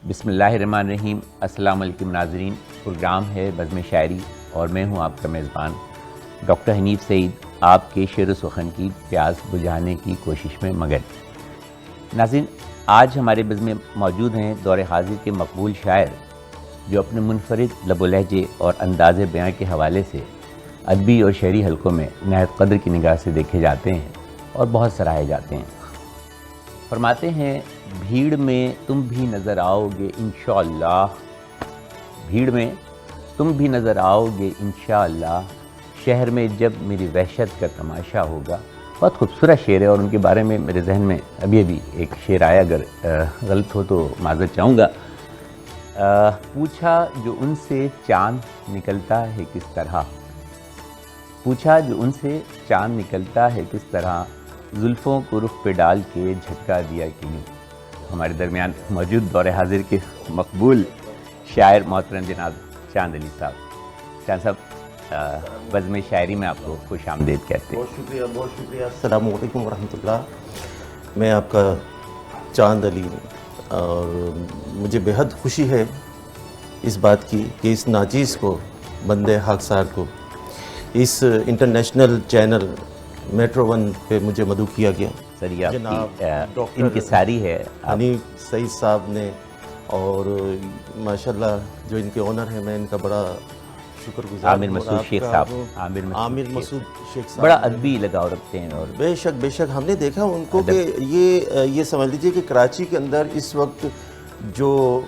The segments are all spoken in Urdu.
بسم اللہ الرحمن الرحیم۔ السلام علیکم ناظرین، پروگرام ہے بزم شاعری اور میں ہوں آپ کا میزبان ڈاکٹر حنیف سعید، آپ کے شعر و سخن کی پیاس بجھانے کی کوشش میں مگن۔ ناظرین، آج ہمارے بزم میں موجود ہیں دور حاضر کے مقبول شاعر جو اپنے منفرد لب و لہجے اور انداز بیاں کے حوالے سے ادبی اور شعری حلقوں میں نہایت قدر کی نگاہ سے دیکھے جاتے ہیں اور بہت سراہے جاتے ہیں۔ فرماتے ہیں، بھیڑ میں تم بھی نظر آؤ گے انشاءاللہ، بھیڑ میں تم بھی نظر آؤ گے انشاءاللہ، شہر میں جب میری وحشت کا تماشا ہوگا۔ بہت خوبصورت شعر ہے اور ان کے بارے میں میرے ذہن میں ابھی ایک شعر آیا، اگر غلط ہو تو معذرت چاہوں گا۔ پوچھا جو ان سے چاند نکلتا ہے کس طرح، پوچھا جو ان سے چاند نکلتا ہے کس طرح، زلفوں کو رخ پہ ڈال کے جھٹکا دیا کیوں۔ ہمارے درمیان موجود دور حاضر کے مقبول شاعر محترم جناب چاند علی صاحب۔ چاند صاحب، بزم شاعری میں آپ کو خوش آمدید کہتے ہیں۔ بہت شکریہ۔ السلام علیکم ورحمۃ اللہ۔ میں آپ کا چاند علی ہوں اور مجھے بے حد خوشی ہے اس بات کی کہ اس ناچیز کو، بندے خاکسار کو، اس انٹرنیشنل چینل میٹرو ون پہ مجھے مدعو کیا گیا۔ سر یہ جناب آپ کی ڈاکٹر انکساری ہے حنیف سعید صاحب نے، اور ماشاءاللہ جو ان کے اونر ہیں، میں ان کا بڑا شکر گزار عامر مسعود شیخ صاحب، عامر مسعود شیخ صاحب بڑا ادبی لگاؤ رکھتے ہیں۔ اور بے شک ہم نے دیکھا ان کو کہ یہ سمجھ لیجیے کہ کراچی کے اندر اس وقت جو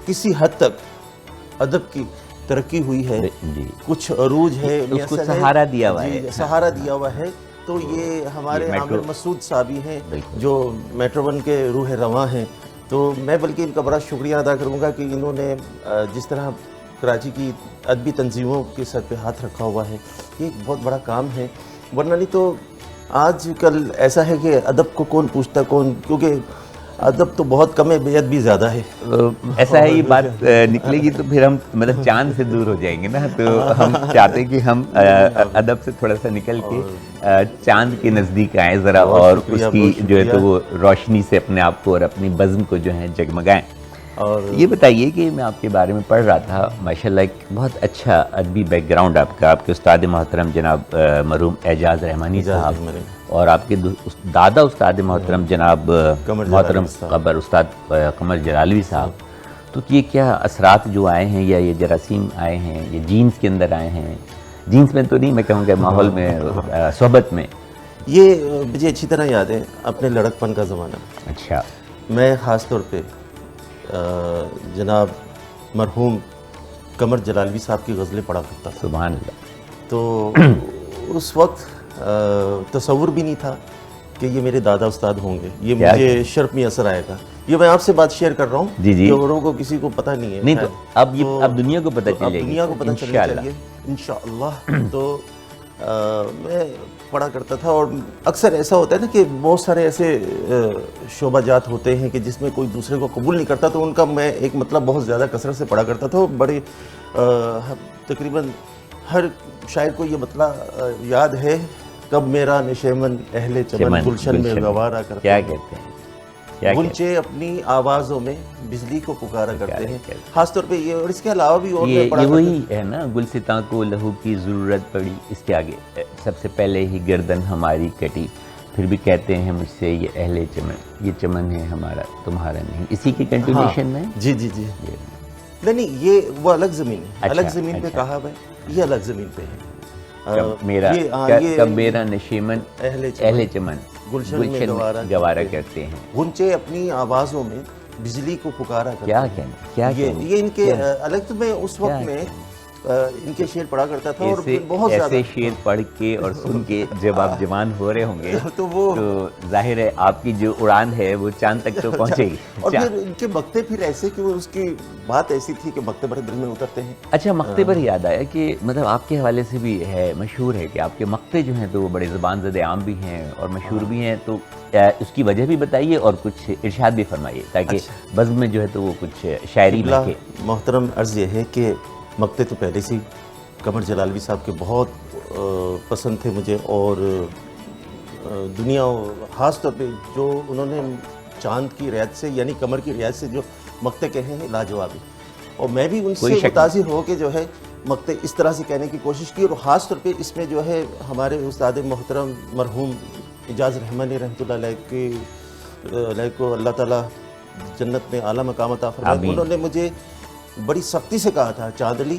کسی حد تک ادب کی ترقی ہوئی ہے، جی، کچھ عروج ہے، اس کو سہارا دیا ہوا ہے، سہارا دیا ہوا ہے، تو یہ ہمارے عامر مسعود صاحب ہی ہیں جو میٹرو ون کے روح رواں ہیں۔ تو میں بلکہ ان کا بڑا شکریہ ادا کروں گا کہ انہوں نے جس طرح کراچی کی ادبی تنظیموں کے سر پہ ہاتھ رکھا ہوا ہے، یہ ایک بہت بڑا کام ہے۔ ورنہ نہیں تو آج کل ایسا ہے کہ ادب کو کون پوچھتا کون، کیونکہ ادب تو بہت کم ہے، بے ادبی زیادہ ہے۔ ایسا ہے، یہ بات نکلے گی تو پھر ہم مطلب چاند سے دور ہو جائیں گے نا، تو ہم چاہتے ہیں کہ ہم ادب سے تھوڑا سا نکل کے چاند کے نزدیک آئیں ذرا، اور اس کی جو ہے تو وہ روشنی سے اپنے آپ کو اور اپنی بزم کو جو ہے جگمگائیں۔ اور یہ بتائیے کہ میں آپ کے بارے میں پڑھ رہا تھا، ماشاءاللہ ایک بہت اچھا ادبی بیک گراؤنڈ آپ کا، آپ کے استاد محترم جناب مرحوم اعجاز رحمانی صاحب، اور آپ کے دادا استاد محترم جناب محترم قبر استاد قمر جلالوی صاحب۔ تو یہ کیا اثرات جو آئے ہیں، یا یہ جراثیم آئے ہیں، یہ جینز کے اندر آئے ہیں؟ جینز میں تو نہیں، میں کہوں گا ماحول میں، صحبت میں۔ یہ مجھے اچھی طرح یاد ہے اپنے لڑکپن کا زمانہ۔ اچھا۔ میں خاص طور پہ جناب مرحوم قمر جلالوی صاحب کی غزلیں پڑھا کرتا تھا۔ سبحان اللہ۔ تو اس وقت تصور بھی نہیں تھا کہ یہ میرے دادا استاد ہوں گے، یہ مجھے شرف میں اثر آئے گا۔ یہ میں آپ سے بات شیئر کر رہا ہوں، جی جی، اوروں کو کسی کو پتہ نہیں ہے، نہیں تو اب دنیا کو پتہ چلے گی، دنیا کو پتہ چلنا چاہیے انشاءاللہ۔ تو میں پڑھا کرتا تھا، اور اکثر ایسا ہوتا ہے نا کہ بہت سارے ایسے شعبہ جات ہوتے ہیں کہ جس میں کوئی دوسرے کو قبول نہیں کرتا، تو ان کا میں ایک مطلب بہت زیادہ کثرت سے پڑھا کرتا تھا۔ بڑے تقریباً ہر شاعر کو یہ مطلب یاد ہے، کب میرا نشیمن اہل چمن گلشن میں گوارا کرتے کیا ہیں، کہتے ہیں، گنچے اپنی آوازوں میں بجلی کو پکارا کرتے ہیں۔ خاص طور پہ یہ، اور اس کے علاوہ بھی اور یہ وہی ہے نا، گلستاں کو لہو کی ضرورت پڑی، اس کے آگے سب سے پہلے ہی گردن ہماری کٹی، پھر بھی کہتے ہیں مجھ سے یہ اہل چمن، یہ چمن ہے ہمارا تمہارا نہیں، اسی کی کنٹینیوشن میں۔ جی نہیں، یہ وہ الگ زمین ہے، الگ زمین پہ کہا ہے، یہ الگ زمین پہ ہے۔ کب میرا نشیمن اہل چمن گلشن میں گوارا کرتے ہیں، گنچے اپنی آوازوں میں بجلی کو پکارا کرتے ہیں۔ کیا کہنا، یہ ان کے الگ، تو میں اس وقت میں ان کے شعر پڑھا کرتا تھا، اور بہت زیادہ ایسے شعر پڑھ کے اور سن کے جب آپ جوان ہو رہے ہوں گے تو ظاہر ہے آپ کی جو اڑان ہے وہ چاند تک تو پہنچے گی۔ اور پھر ان کے مقطع پھر ایسے کہ اس کی بات ایسی تھی کہ مقطع بڑے دل میں اترتے ہیں۔ اچھا، مقطع پر یاد آیا کہ مطلب آپ کے حوالے سے بھی ہے، مشہور ہے کہ آپ کے مقطع جو ہیں تو وہ بڑے زبان زدہ عام بھی ہیں اور مشہور بھی ہیں، تو اس کی وجہ بھی بتائیے اور کچھ ارشاد بھی فرمائیے تاکہ بزم میں جو ہے تو وہ کچھ شاعری بلکہ۔ محترم عرض یہ ہے کہ مقطع تو پہلے سے قمر جلالوی صاحب کے بہت پسند تھے مجھے، اور دنیا خاص طور پہ جو انہوں نے چاند کی رعایت سے، یعنی قمر کی رعایت سے جو مقتے کہے ہیں لاجوابی، اور میں بھی ان کوئی سے شک متاثر ہو کے جو ہے مقتے اس طرح سے کہنے کی کوشش کی، اور خاص طور پہ اس میں جو ہے ہمارے استاد محترم مرحوم اعجاز رحمانی رحمۃ اللہ علیہ کو اللہ تعالیٰ جنت میں اعلیٰ مقام عطا فرمائے، آمین۔ انہوں نے مجھے بڑی سختی سے کہا تھا، چاند علی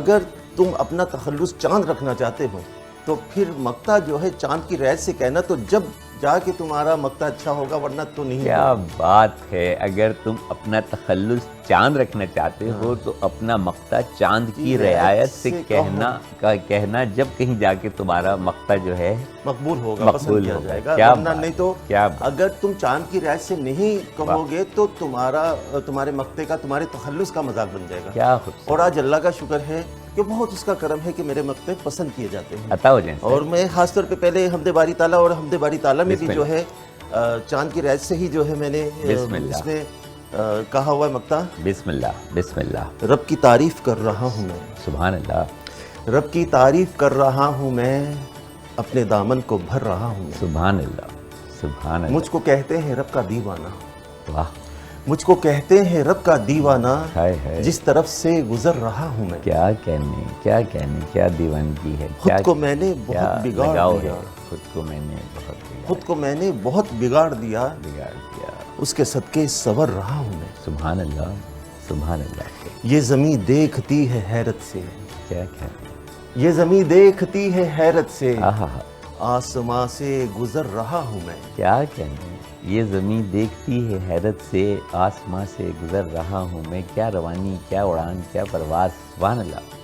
اگر تم اپنا تخلص چاند رکھنا چاہتے ہو تو پھر مقطع جو ہے چاند کی ریت سے کہنا، تو جب جا کے تمہارا مقطع اچھا ہوگا، ورنہ تو نہیں کیا ہوگا۔ بات ہے، اگر تم اپنا تخلص چاند رکھنا چاہتے ہو تو اپنا مقطع چاند کی رعایت سے کہنا جب کہیں جا کے تمہارا مقطع جو ہے مقبول ہوگا، پسند مقبول کیا ہوگا۔ جائے گا، کیا ورنہ بات نہیں تو کیا بات۔ اگر تم چاند کی رعایت سے نہیں کہو گے تو تمہارے مقطع کا، تمہارے تخلص کا مذاق بن جائے گا۔ کیا خوبصورت، اور آج اللہ کا شکر ہے کہ بہت اس کا کرم ہے کہ میرے مقطع پسند کیے جاتے ہیں، عطا ہو جائیں۔ اور میں خاص طور پہ پہلے حمد باری تعالیٰ اور حمد باری تعالیٰ میں بھی بسم جو ہے چاند کی رعایت سے ہی جو ہے میں نے بسم اللہ۔ اس میں کہا ہوا ہے مقطع، بسم اللہ بسم اللہ، رب کی تعریف کر رہا ہوں میں، سبحان اللہ رب کی تعریف کر رہا ہوں میں، اپنے دامن کو بھر رہا ہوں میں، سبحان اللہ سبحان اللہ، مجھ کو کہتے ہیں رب کا دیوانہ، واہ، مجھ کو کہتے ہیں رب کا دیوانہ، ہائے ہائے، جس طرف سے گزر رہا ہوں میں، کیا کہنے کیا دیوانگی ہے، خود کو میں نے کیا بہت بگاڑ لگاؤ دیا، ہے، خود کو میں نے بہت خود کو میں نے بہت بگاڑ دیا، بگاڑ دیا، اس کے صدقے سنور رہا ہوں میں، سبحان اللہ سبحان اللہ، یہ زمین دیکھتی ہے حیرت سے، کیا کہنے، یہ زمین دیکھتی ہے حیرت سے، آہا، آسماں سے گزر رہا ہوں میں، کیا کہنے، یہ زمین دیکھتی ہے حیرت سے، آسماں سے گزر رہا ہوں میں، کیا روانی، کیا اڑان، کیا پرواز، سبحان اللہ،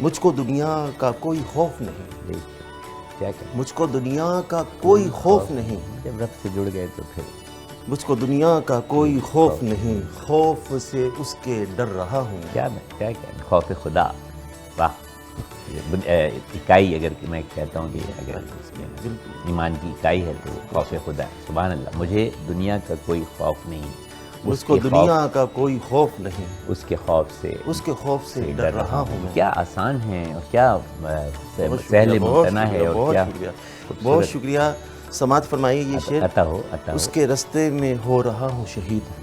مجھ کو دنیا کا کوئی خوف نہیں، دیکھیں کیا کہنے، مجھ کو دنیا کا کوئی خوف نہیں، جب رب سے جڑ گئے تو پھر مجھ کو دنیا کا کوئی خوف نہیں، خوف سے اس کے ڈر رہا ہوں میں، کیا کہنے، خوف خدا، واہ، اکائی اگر میں کہتا ہوں کہ اگر اس میں بالکل ایمان کی اکائی ہے تو خوف خدا ہے، سبحان اللہ، مجھے دنیا کا کوئی خوف نہیں، مجھ کو دنیا کا کوئی خوف نہیں، اس کے خوف سے اس کے خوف سے ڈر رہا ہوں میں، کیا آسان ہے اور کیا سہل ممتنع ہے، اور کیا بہت شکریہ، سماعت فرمائیے یہ شعر، عطا ہو اس کے رستے میں ہو رہا ہوں شہید،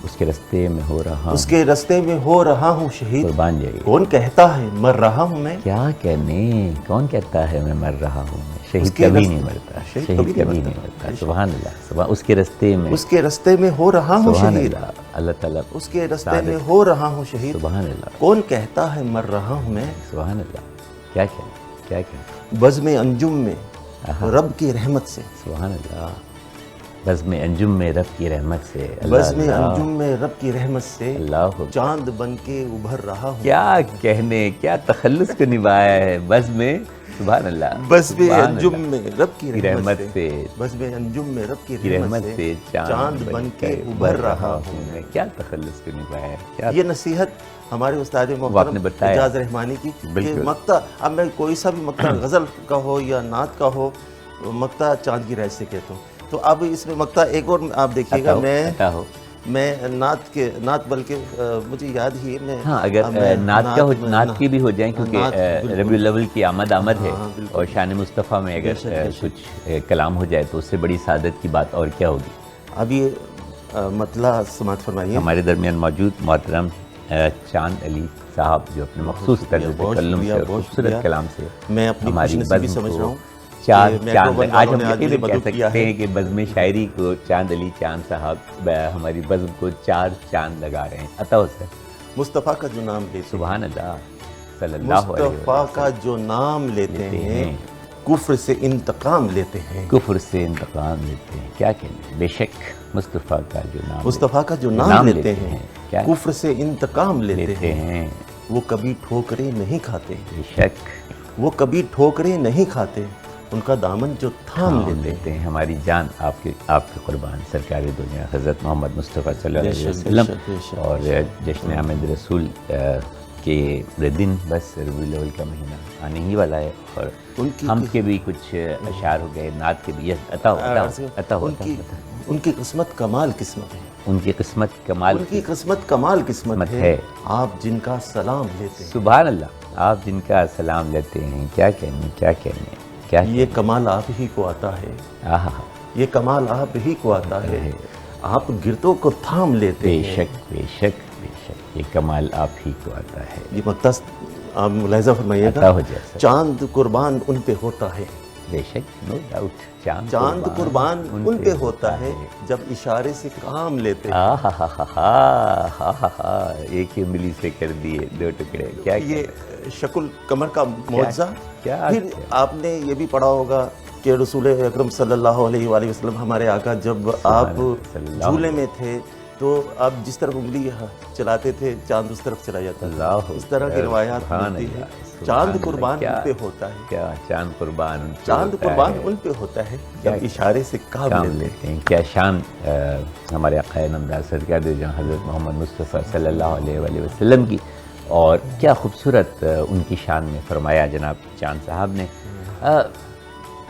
اس کے رستے میں ہو رہا اس کے رستے میں ہو رہا ہوں شہید، قربان جائیے، کون کہتا ہے مر رہا ہوں میں، کیا کہنے، کون کہتا ہے میں مر رہا ہوں میں، شہید اس کے کبھی رستے- نہیں مرتا، شہید شہید کبھی کبھی نہیں نہیں مرتا، مرتا، سبحان اللہ، اس کے رستے میں، اس کے رستے میں ہو رہا ہوں سبحان شہید، اللہ، اللہ تعالیٰ، اس کے رستے میں ہو رہا ہوں شہید، سبحان اللہ کون کہتا ہے مر رہا ہوں میں، سبحان اللہ، کیا کہنے، بزم انجم میں رب کی رحمت سے، سبحان اللہ، بزم انجم میں رب کی رحمت سے، بزم انجم میں رب کی رحمت سے، اللہ، چاند بن کے ابھر رہا ہوں، کیا کہنے، کیا تخلص کو نبھایا ہے، بزم، سبحان اللہ، بزم سبحان انجم اللہ، میں رب کی رحمت سے، بزم انجم میں رب کی رحمت سے چاند بن کے ابھر رہا ہوں میں، کیا تخلص کو نبھایا ہے، کیا یہ نصیحت ہمارے استاد آپ نے محترم بتایا، اعجاز رحمانی کی کہ بالکل، مقطع، اب میں کوئی سا بھی مقطع غزل کا ہو یا نعت کا ہو، مقطع چاند کی رعایت سے کہتا ہوں، تو اب اس میں مقطع ایک اور آپ دیکھیے گا، میں نعت بلکہ مجھے یاد ہی ہے، میں ہاں، اگر نعت کی بھی ہو جائیں، کیونکہ ربیع الاول کی آمد ہے، اور شان مصطفیٰ میں اگر کچھ کلام ہو جائے تو اس سے بڑی سعادت کی بات اور کیا ہوگی۔ اب یہ مطلع سماعت فرمائیے، ہمارے درمیان موجود محترم چاند علی صاحب، جو اپنے مخصوص طرز تکلم سے، خوبصورت کلام سے میں اپنی خوش نصیبی سمجھ رہا ہوں، چار چاند، آج ہم یقیناً کہہ سکتے ہیں کہ بزم شاعری کو چاند علی چاند صاحب ہماری بزم کو 4 چاند لگا رہے ہیں، عطا ہو سر، مصطفیٰ کا جو نام لیتے ہیں، سبحان اللہ، صلی اللہ علیہ مصطفیٰ وسلم، کا جو نام لیتے ہیں، کفر سے انتقام لیتے ہیں، کفر سے انتقام لیتے ہیں، کیا کہنے، بے شک مصطفیٰ کا جو نام مصطفیٰ کا جو نام لیتے ہیں، کیا کفر سے انتقام لیتے لیتے ہیں، وہ کبھی ٹھوکریں نہیں کھاتے، بے شک وہ کبھی ٹھوکریں نہیں کھاتے، ان کا دامن جو تھام لیتے ہیں، ہماری جان آپ کے قربان، سرکار دنیا حضرت محمد مصطفیٰ صلی اللہ علیہ وسلم، اور جشن آمد رسول کے دن بس ربیع الاول کا مہینہ آنے ہی والا ہے، اور ہم کے بھی کچھ اشعار ہو گئے، نعت کے بھی، عطا ہو، ان کی قسمت کمال قسمت ہے، ان کی قسمت کمال، ان کی قسمت کمال قسمت ہے، آپ جن کا سلام لیتے ہیں، سبحان اللہ، آپ جن کا سلام لیتے ہیں، کیا کہنے، کیا کہنے، کیا یہ کمال آپ ہی کو آتا ہے، آہا، یہ کمال آپ ہی کو آتا ہے، آپ گردوں کو تھام لیتے بے ہیں. شک بے شک بے شک، یہ کمال آپ ہی کو آتا ہے. یہ مقدس آپ ملاحظہ فرمائیے عطا گا، ہو جائے سر. چاند قربان ان پہ ہوتا ہے. بے شک، نو ڈاؤٹ. چاند قربان ان پہ ہوتا ہے جب اشارے سے کام لیتے ہیں. ہاں ہاں ہاں ہاں ہاں ہاں ہاں، ایک انگلی سے کر دیے دو ٹکڑے. کیا یہ شکل کمر کا معجزہ. کیا پھر آپ نے یہ بھی پڑھا ہوگا کہ رسول اکرم صلی اللہ علیہ وآلہ وسلم ہمارے آقا جب آپ جھولے میں تھے تو آپ جس طرف انگلی چلاتے تھے چاند اس طرف چلا جاتا تھا. اس طرح کی روایات ملتی ہے. چاند قربان ان پہ ہوتا ہے. کیا چاند قربان چاند قربان ان پہ ہوتا ہے جب اشارے سے کام لیتے ہیں. کیا شان ہمارے آقا نامدار سرکار دو جہاں حضرت محمد مصطفیٰ صلی اللہ علیہ وآلہ وسلم کی، اور کیا خوبصورت ان کی شان میں فرمایا جناب چاند صاحب نے.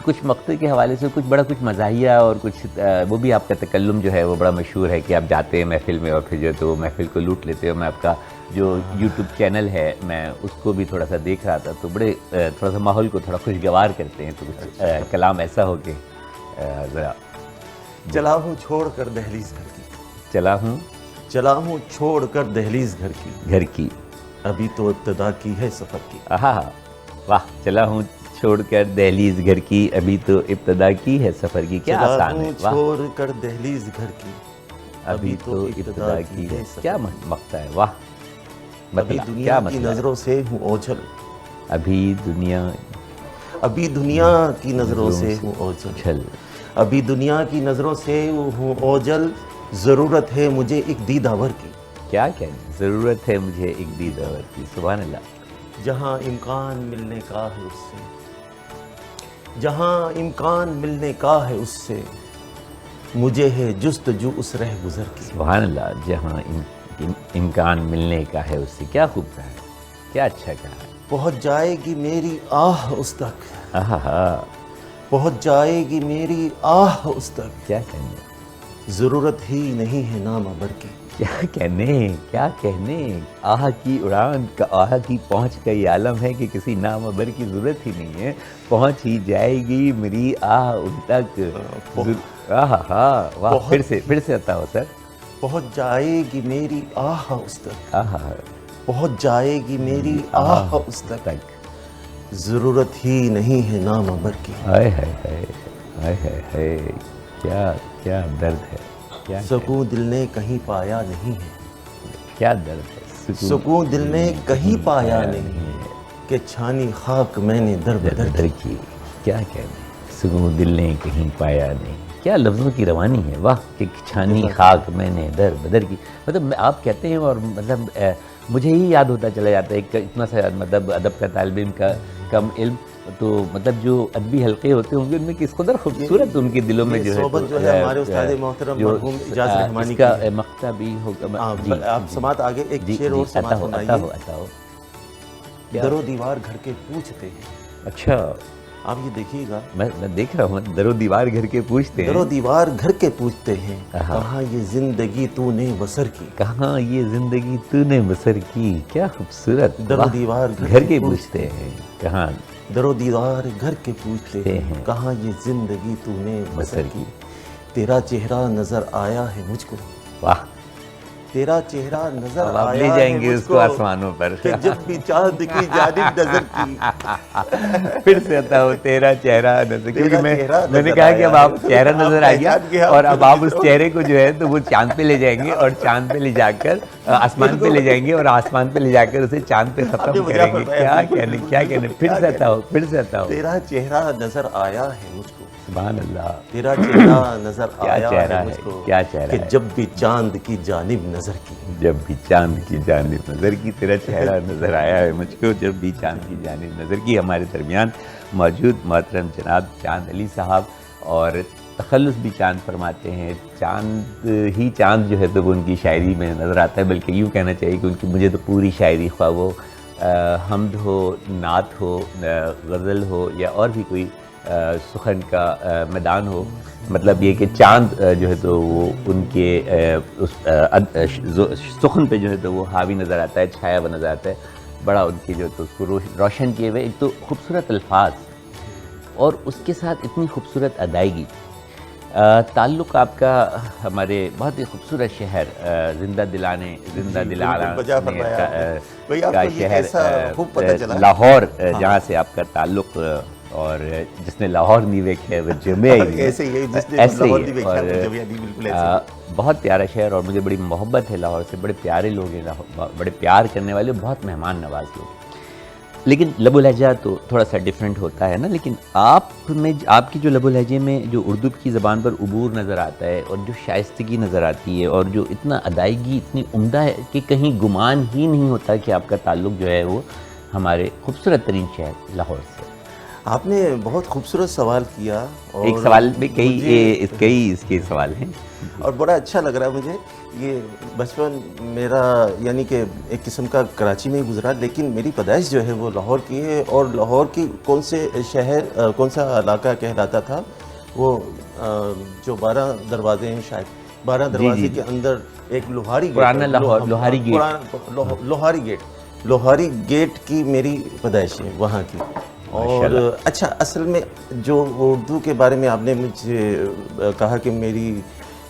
کچھ مقطع کے حوالے سے کچھ مزاحیہ اور کچھ وہ بھی آپ کا تکلم جو ہے وہ بڑا مشہور ہے کہ آپ جاتے ہیں محفل میں اور پھر جو ہے تو وہ محفل کو لوٹ لیتے ہو. میں آپ کا جو یوٹیوب چینل ہے میں اس کو بھی تھوڑا سا دیکھ رہا تھا تو بڑے تھوڑا سا ماحول کو تھوڑا خوشگوار کرتے ہیں. تو کچھ کلام ایسا ہو کہ ذرا. چلا ہوں چھوڑ کر دہلیز گھر کی. چلا ہوں چھوڑ کر دہلیز گھر کی. ابھی تو ابتدا کی ہے سفر کی. ہاں واہ. چلا ہوں چھوڑ کر دہلیز گھر کی، ابھی تو ابتدا کی ہے سفر کی. کیا آسان ہے. چلا ہوں چھوڑ کر دہلیز گھر کی، ابھی تو ابتدا کی ہے. کیا مقطع ہے. واہ. ابھی دنیا کی نظروں سے ہوں اوجھل. ابھی دنیا کی نظروں سے ہوں اوجھل. ابھی دنیا کی نظروں سے ہوں اوجھل. ضرورت ہے مجھے ایک دید آور کی. کیا کہنا. ضرورت ہے مجھے ایک دید آور کی. سبحان اللہ. جہاں امکان ملنے کا ہے اس سے، جہاں امکان ملنے کا ہے اس سے، مجھے ہے جستجو اس رہ گزر کی. سبحان اللہ. جہاں امکان ملنے کا ہے اس سے. کیا خوب کہا ہے. کیا اچھا کہا ہے. پہنچ جائے گی میری آہ اس تک. پہنچ جائے گی میری آہ اس تک. کیا کہنے. ضرورت ہی نہیں ہے نام ابر کی. کیا کہنے. آہ کی اڑان کا، آہ کی پہنچ کا یہ عالم ہے کہ کسی نام ابر کی ضرورت ہی نہیں ہے. پہنچ ہی جائے گی میری آہ ان تک. واہ. پھر سے آتا ہو سر. پہنچ جائے گی میری آہ اس تک. پہنچ جائے گی میری آہ اس تک. ضرورت ہی نہیں ہے نام ابر کی. ہائے ہائے ہائے ہائے ہائے. کیا درد ہے. سکون دل نے کہیں پایا نہیں ہے. کیا درد ہے. سکون دل نے کہیں پایا نہیں ہے کہ چھانی خاک میں نے در بدر کی. کیا کہنے. سکون دل نے کہیں پایا نہیں. کیا لفظوں کی روانی ہے. واہ. کہ چھانی خاک میں نے در بدر کی. مطلب آپ کہتے ہیں اور مطلب مجھے ہی یاد ہوتا چلا جاتا ہے کہ اتنا سا مطلب ادب کا طالب علم کا کم علم تو مطلب جو ادبی حلقے ہوتے ہوں گے ان میں کس قدر خوبصورت ان کے دلوں میں جو ہے صحبت جو ہے ہمارے استاد محترم مرحوم اجاز رحمانی کا مقطع بھی ہوگا. آپ سماعت آگے ایک شعر اور سماعت فرمائیے. در و دیوار گھر کے پوچھتے ہیں. اچھا. آپ یہ دیکھیے گا. میں دیکھ رہا ہوں. در و دیوار گھر کے پوچھتے ہیں. در و دیوار گھر کے پوچھتے ہیں. کہاں یہ زندگی تو نے بسر کی. کہاں یہ زندگی تو نے بسر کی. کیا خوبصورت. در و دیوار گھر کے پوچھتے ہیں. کہاں. در و دیوار گھر کے پوچھتے ہیں. کہاں یہ زندگی تو نے بسر کی. تیرا چہرہ نظر آیا ہے مجھ کو. واہ. تیرا چہرہ نظر آیا ہے. لے جائیں گے اس کو آسمانوں پر. کہ جب بھی چاند کی جانب نظر کی. پھر سے آتا ہو تیرا چہرہ نظر. کیونکہ میں نے کہا کہ اب آپ چہرہ نظر آ گیا اور اب آپ اس چہرے کو جو ہے تو وہ چاند پہ لے جائیں گے اور چاند پہ لے جا کر آسمان پہ لے جائیں گے اور آسمان پہ لے جا کر اسے چاند پہ ختم کریں گے. کیا کہنے. پھر سے آتا ہو. تیرا چہرہ نظر آیا ہے مجھ کو. سبحان اللہ. تیرا چہرہ نظر آیا ہے مجھ کو. کیا چہرہ کہ جب بھی چاند کی جانب نظر کی. جب بھی چاند کی جانب نظر کی. تیرا چہرہ نظر آیا ہے مجھ کو جب بھی چاند کی جانب نظر کی. ہمارے درمیان موجود محترم جناب چاند علی صاحب اور تخلص بھی چاند فرماتے ہیں. چاند جو ہے تو وہ ان کی شاعری میں نظر آتا ہے. بلکہ یوں کہنا چاہیے کہ ان کی مجھے تو پوری شاعری خواہ وہ حمد ہو، نعت ہو، غزل ہو یا اور بھی کوئی سخن کا میدان ہو، مطلب یہ کہ چاند جو ہے تو وہ ان کے سخن پہ جو ہے تو وہ حاوی نظر آتا ہے، چھایا ہوا نظر آتا ہے. بڑا ان کی جو ہے تو اس کو روشن کیے ہوئے ایک تو خوبصورت الفاظ اور اس کے ساتھ اتنی خوبصورت ادائیگی تعلق آپ کا ہمارے بہت ہی خوبصورت شہر زندہ دلانے کا شہر لاہور، جہاں سے آپ کا تعلق، اور جس نے لاہور نہیں دیکھا وہ جمعہ ہی ایسے ہی، اور بہت پیارا شہر، اور مجھے بڑی محبت ہے لاہور سے، بڑے پیارے لوگ ہیں بڑے پیار کرنے والے، بہت مہمان نواز لوگ. لیکن لب و لہجہ تو تھوڑا سا ڈیفرنٹ ہوتا ہے نا، لیکن آپ کی جو لب و لہجے میں جو اردو کی زبان پر عبور نظر آتا ہے، اور جو شائستگی نظر آتی ہے، اور جو اتنا ادائیگی اتنی عمدہ ہے کہ کہیں گمان ہی نہیں ہوتا کہ آپ کا تعلق جو ہے وہ ہمارے خوبصورت ترین شہر لاہور سے. آپ نے بہت خوبصورت سوال کیا، اور ایک سوال میں کئی اس کے سوال ہیں، اور بڑا اچھا لگ رہا ہے مجھے. یہ بچپن میرا یعنی کہ ایک قسم کا کراچی میں ہی گزرا، لیکن میری پیدائش جو ہے وہ لاہور کی ہے. اور لاہور کی کون سا علاقہ کہلاتا تھا وہ، جو 12 دروازے ہیں، شاید 12 دروازے کے اندر ایک لوہاری گیٹ کی میری پیدائش ہے وہاں کی. اور اچھا، اصل میں جو اردو کے بارے میں آپ نے مجھے کہا کہ میری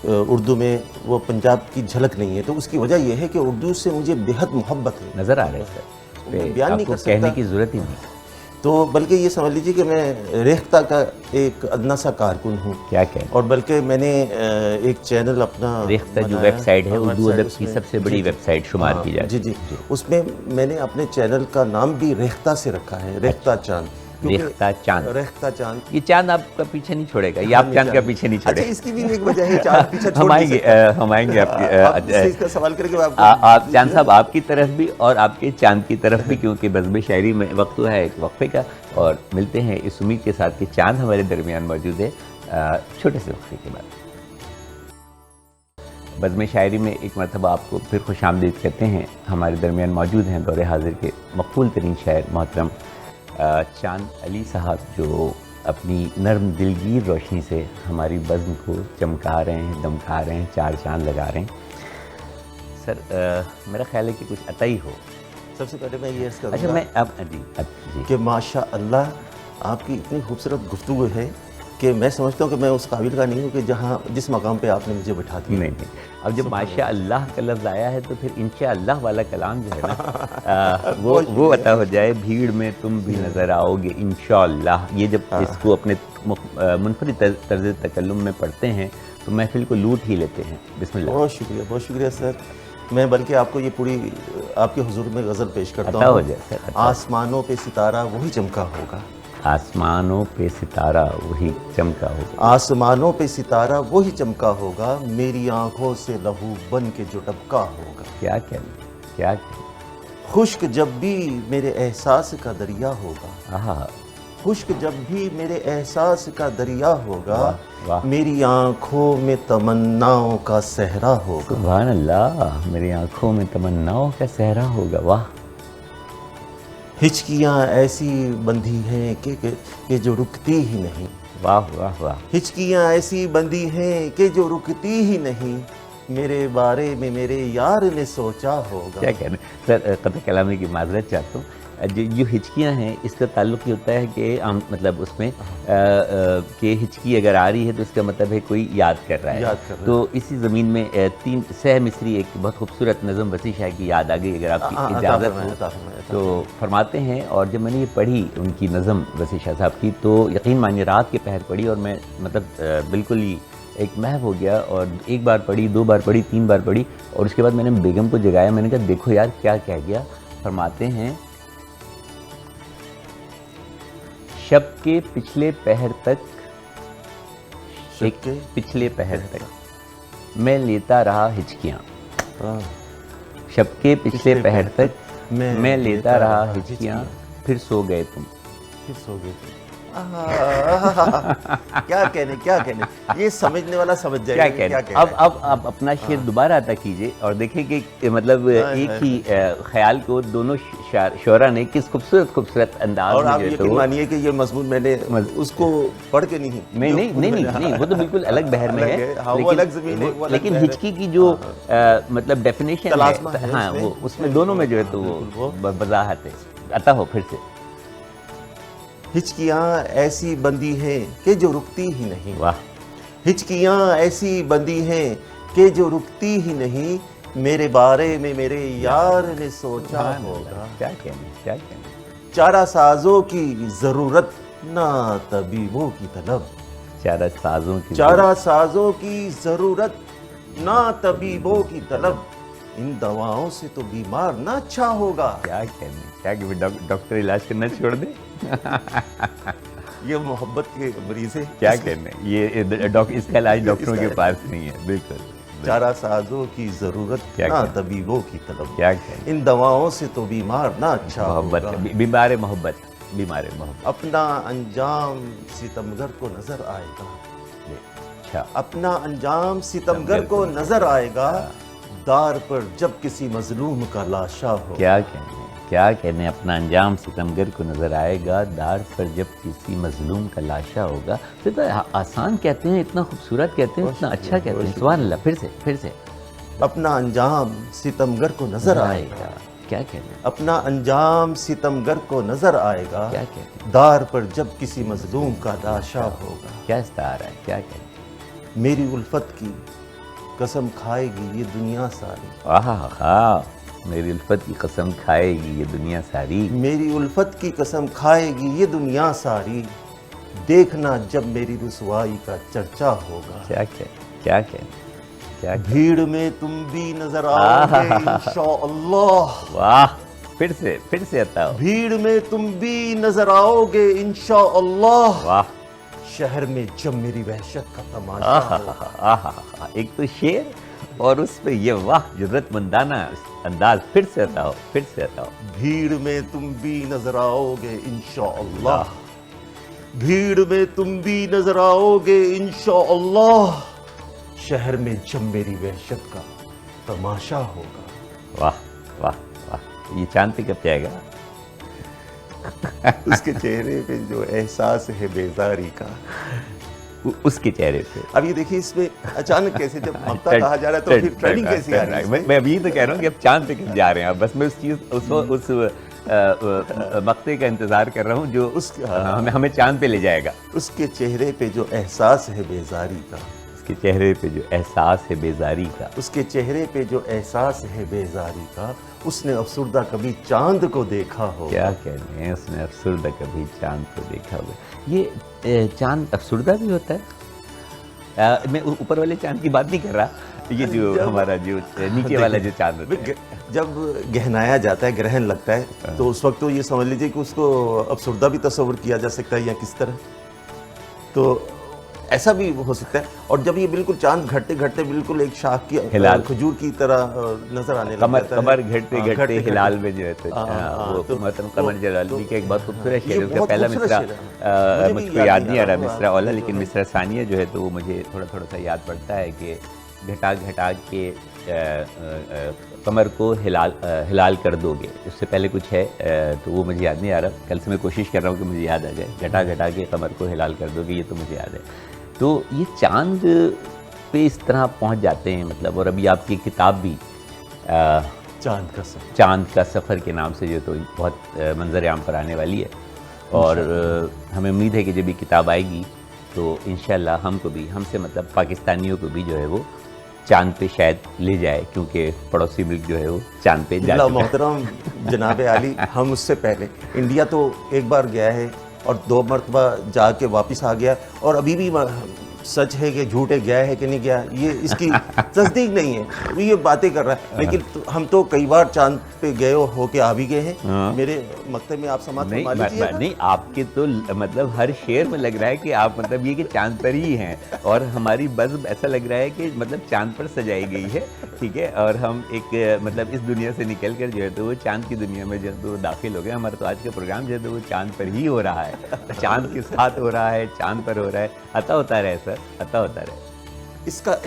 اردو میں وہ پنجاب کی جھلک نہیں ہے، تو اس کی وجہ یہ ہے کہ اردو سے مجھے بےحد محبت ہے. نظر آ رہا ہے سر، بیان نہیں آپ کو کر سکتا، کہنے کی ضرورت ہی نہیں. تو بلکہ یہ سمجھ لیجیے کہ میں ریختہ کا ایک ادنا سا کارکن ہوں. کیا کہ، اور بلکہ میں نے ایک چینل اپنا ریختہ جو ویب سائٹ ہے اردو ادب کی سب سے بڑی ویب سائٹ شمار کی جاتی ہے. جی، اس میں میں نے اپنے چینل کا نام بھی ریختہ سے رکھا ہے، ریختہ چاند. ریختہ چاند، یہ چاند آپ کا پیچھے نہیں چھوڑے گا، یہ آپ چاند کا پیچھے نہیں چھوڑے گا. اس کی بھی ایک وجہ ہے، چاند پیچھے چھوڑ نہیں سکتا. ہم آئیں گے اس کا سوال کریں گے آپ چاند صاحب آپ کی طرف بھی اور آپ کے چاند کی طرف بھی، کیونکہ بزم شاعری میں وقت ہے ایک وقفے کا، اور ملتے ہیں اس امید کے ساتھ کہ چاند ہمارے درمیان موجود ہے چھوٹے سے وقفے کے بعد. بزم شاعری میں ایک مرتبہ آپ کو پھر خوش آمدید کہتے ہیں. ہمارے درمیان موجود ہیں دور حاضر کے مقبول ترین شاعر محترم چاند علی صاحب، جو اپنی نرم دلگیر روشنی سے ہماری بزم کو چمکا رہے ہیں، دمکا رہے ہیں، 4 چاند لگا رہے ہیں. سر میرا خیال ہے کہ کچھ عطائی ہو. سب سے پہلے میں یہ عرض کروں اچھا، میں اب جی کہ ماشاء اللہ آپ کی اتنی خوبصورت گفتگو ہے کہ میں سمجھتا ہوں کہ میں اس قابل کا نہیں ہوں کہ جس مقام پہ آپ نے مجھے بٹھا دیا. نہیں، اب جب ماشاء اللہ کا لفظ آیا ہے تو پھر انشاءاللہ والا کلام جو ہے نا وہ عطا ہو جائے. بھیڑ میں تم بھی نظر آؤ گے انشاءاللہ، یہ جب اس کو اپنے منفرد طرز تکلم میں پڑھتے ہیں تو محفل کو لوٹ ہی لیتے ہیں. بسم اللہ. بہت شکریہ سر. میں بلکہ آپ کو یہ پوری آپ کے حضور میں غزل پیش کرتا عطا ہو ہوں. جائے سر. آسمانوں پہ ستارہ وہی چمکا ہوگا، آسمانوں پہ ستارہ وہی چمکا ہوگا، آسمانوں پہ ستارہ وہی چمکا ہوگا، میری آنکھوں سے لہو بن کے جو ٹپکا ہوگا. کیا کہنا. خشک جب بھی میرے احساس کا دریا ہوگا، خشک جب بھی میرے احساس کا دریا ہوگا، میری آنکھوں میں تمناؤں کا صحرا ہوگا. سبحان اللہ، میری آنکھوں میں تمناؤں کا صحرا ہوگا. واہ. ہچکیاں ایسی بندھی ہیں کہ جو رکتی ہی نہیں. واہ واہ واہ. ہچکیاں ایسی بندھی ہیں کہ جو رکتی ہی نہیں، میرے بارے میں میرے یار نے سوچا ہوگا. کیا کہنا سر، قطع کلامی کی معذرت چاہتا ہوں. جو ہچکیاں ہیں اس کا تعلق یہ ہوتا ہے کہ مطلب اس میں کہ ہچکی اگر آ رہی ہے تو اس کا مطلب ہے کوئی یاد کر رہا ہے. تو اسی زمین میں 3 سہ مصری ایک بہت خوبصورت نظم وسیع شاہ کی یاد آ گئی، اگر آپ کی اجازت ہو تو فرماتے ہیں. اور جب میں نے یہ پڑھی ان کی نظم وسیع شاہ صاحب کی، تو یقین مانیے رات کے پہر پڑھی، اور میں مطلب بالکل ہی ایک محو ہو گیا. اور 1 بار پڑھی، 2 بار پڑھی، 3 بار پڑھی، اور اس کے بعد میں نے بیگم کو جگایا. میں نے کہا دیکھو یار کیا کہہ گیا. فرماتے ہیں شب کے پچھلے پہر تک، پچھلے پہر تک میں لیتا رہا ہچکیاں. شب کے پچھلے پہر تک میں لیتا رہا ہچکیاں، پھر سو گئے تم. کیا کہنے یہ سمجھنے والا سمجھ جائے گا. کیا کہنے. اب آپ اپنا شعر دوبارہ عطا کیجئے اور دیکھیں کہ مطلب ایک ہی خیال کو دونوں شعراء نے کس خوبصورت انداز میں. اور آپ یقین مانیے کہ یہ مضمون میں نے اس کو پڑھ کے نہیں، وہ تو بالکل الگ بحر میں ہے، لیکن ہچکی کی جو مطلب ڈیفینیشن ہے، ہاں وہ اس میں دونوں میں جو ہے تو وہ وضاحت ہے. عطا ہو پھر سے. ہچکیاں ایسی بندی ہیں کہ جو رکتی ہی نہیں. واہ. ہچکیاں ایسی بندی ہیں کہ جو رکتی ہی نہیں، میرے بارے میں میرے یار نے سوچا ہوگا۔ کیا کہنے، کیا کہنے۔ چارہ سازوں کی ضرورت نہ طبیبوں کی طلب، چارہ سازوں کی چارہ سازوں کی ضرورت نہ طبیبوں کی طلب، ان دواؤں سے تو بیمار نہ اچھا ہوگا۔ کیا کہنے، کیا کہ ڈاکٹر علاج کرنا چھوڑ دے۔ یہ محبت کے مریض ہے۔ کیا کہنے، یہ اس کا علاج ڈاکٹروں کے پاس نہیں ہے، بالکل۔ چارہ سازوں کی ضرورت نہ طبیبوں کی طلب، کیا کہنے، ان دواؤں سے تو بیمار نہ اچھا محبت، ہوگا۔ بیمار محبت، بیمار محبت۔ اپنا انجام ستمگر کو نظر آئے گا، اچھا، اپنا انجام ستمگر کو نظر آئے گا، دار پر جب کسی مظلوم کا لاشا ہو۔ کیا کہنے، کیا کہنے، اپنا انجام ستمگر کو نظر آئے گا، دار پر جب کسی مظلوم کا لاشا ہوگا۔ تو آسان کہتے ہیں، اتنا خوبصورت کہتے ہیں، اتنا اچھا کہتے ہیں، سبحان اللہ۔ پھر سے اپنا انجام ستمگر کو نظر آئے گا، کیا کہنے، اپنا انجام ستمگر کو نظر آئے گا، کیا کہتے، دار پر جب کسی مظلوم کا لاشا ہوگا۔ کیا استعارہ ہے، کیا کہنے۔ میری الفت کی قسم کھائے گی یہ دنیا ساری، آہا، میری الفت کی قسم کھائے گی یہ دنیا ساری، میری الفت کی قسم کھائے گی یہ دنیا ساری، دیکھنا جب میری رسوائی کا چرچا ہوگا۔ کیا کہنے، کیا کہنے، کیا کہنے۔ بھیڑ میں تم بھی نظر آؤ گے انشاءاللہ، واہ، پھر سے عطا ہو، بھیڑ میں تم بھی نظر آؤ گے انشاءاللہ، واہ، شہر میں جب میری وحشت کا تماشا ہوگا۔ آہا، ایک تو شعر اور اس پہ یہ واہ جرت مندانہ انداز، پھر سے عطا ہو، پھر سے عطا ہو۔ بھیڑ میں تم بھی نظر آؤ گے انشاءاللہ، بھیڑ میں تم بھی نظر آؤ گے انشاءاللہ، شہر میں جب میری وحشت کا تماشا ہوگا۔ واہ واہ واہ، یہ چاند پہ کب جائے گا؟ اس کے چہرے پہ جو احساس ہے بیزاری کا، اس کے چہرے پہ۔ اب یہ دیکھیے اس میں اچانک کیسے جب مقطع کہا جا رہا ہے تو پھر ٹریننگ کیسی آ رہی ہے اس میں؟ میں ابھی تو کہہ رہا ہوں کہ اب چاند پہ کب جا رہے ہیں، بس میں اس مقطع کا انتظار کر رہا ہوں جو ہمیں چاند پہ لے جائے گا۔ اس کے چہرے پہ جو احساس ہے بیزاری کا، اس کے چہرے پہ جو احساس ہے بیزاری کا، اس کے چہرے پہ جو احساس ہے بیزاری کا، اس نے افسردہ کبھی چاند کو دیکھا ہو۔ کیا کہتے ہیں، اس نے افسردہ کبھی چاند کو دیکھا ہوگا۔ یہ چاند افسردہ بھی ہوتا ہے؟ میں اوپر والے چاند کی بات نہیں کر رہا، یہ جو ہمارا جو نیچے والا جو چاند ہوتا ہے، جب گہنایا جاتا ہے، گرہن لگتا ہے، تو اس وقت تو یہ سمجھ لیجئے کہ اس کو افسردہ بھی تصور کیا جا سکتا ہے یا کس طرح، تو ایسا بھی ہو سکتا ہے۔ اور جب یہ بالکل چاند گھٹتے گھٹتے بالکل ایک شاخ کی کھجور کی طرح نظر آنے لگتا ہے، کمر گھٹتے گھٹتے ہلال میں جو ہے وہ محترم قمر جلالی کا ایک بہت خوبصورت شعر ہے۔ اس کا پہلا مصرع مجھ کو یاد نہیں آ رہا مصرع اولا، لیکن مصرع ثانیہ جو ہے تو وہ مجھے تھوڑا تھوڑا سا یاد پڑتا ہے کہ گھٹا گھٹا کے کمر کو ہلال کر دو گے، اس سے پہلے کچھ ہے تو وہ مجھے یاد نہیں آ رہا، کل سے میں کوشش کر رہا ہوں کہ مجھے یاد آ جائے، گھٹا گھٹا کے کمر کو ہلال کر دو گے، یہ تو مجھے یاد ہے۔ تو یہ چاند پہ اس طرح پہنچ جاتے ہیں، مطلب، اور ابھی آپ کی کتاب بھی چاند کا سفر کے نام سے جو تو بہت منظر عام پر آنے والی ہے، اور ہمیں امید ہے کہ جب یہ کتاب آئے گی تو انشاءاللہ ہم کو بھی، ہم سے مطلب پاکستانیوں کو بھی جو ہے وہ چاند پہ شاید لے جائے، کیونکہ پڑوسی ملک جو ہے وہ چاند پہ جا چکا ہے۔ محترم جناب عالی، ہم اس سے پہلے انڈیا تو ایک بار گیا ہے اور 2 مرتبہ جا کے واپس آ گیا، اور ابھی بھی سچ ہے کہ جھوٹ ہے، گیا ہے کہ نہیں گیا یہ اس کی تصدیق نہیں ہے، وہ یہ باتیں کر رہا ہے، لیکن ہم تو کئی بار چاند پہ گئے ہو کے آ بھی گئے ہیں۔ میرے مقطع میں آپ سماعت فرما لیجیے گا۔ نہیں، آپ کے تو مطلب ہر شعر میں لگ رہا ہے کہ آپ مطلب یہ کہ چاند پر ہی ہیں، اور ہماری بزم ایسا لگ رہا ہے کہ مطلب چاند پر سجائی گئی ہے، ٹھیک ہے، اور ہم ایک مطلب اس دنیا سے نکل کر جو ہے تو وہ چاند کی دنیا میں جو ہے تو داخل ہو گئے۔ ہمارا تو آج کا پروگرام جو ہے تو وہ چاند پر ہی ہو رہا ہے، چاند کے ساتھ ہو رہا ہے، چاند پر ہو رہا ہے، عطا ہوتا رہے سر، عطا ہوتا رہے۔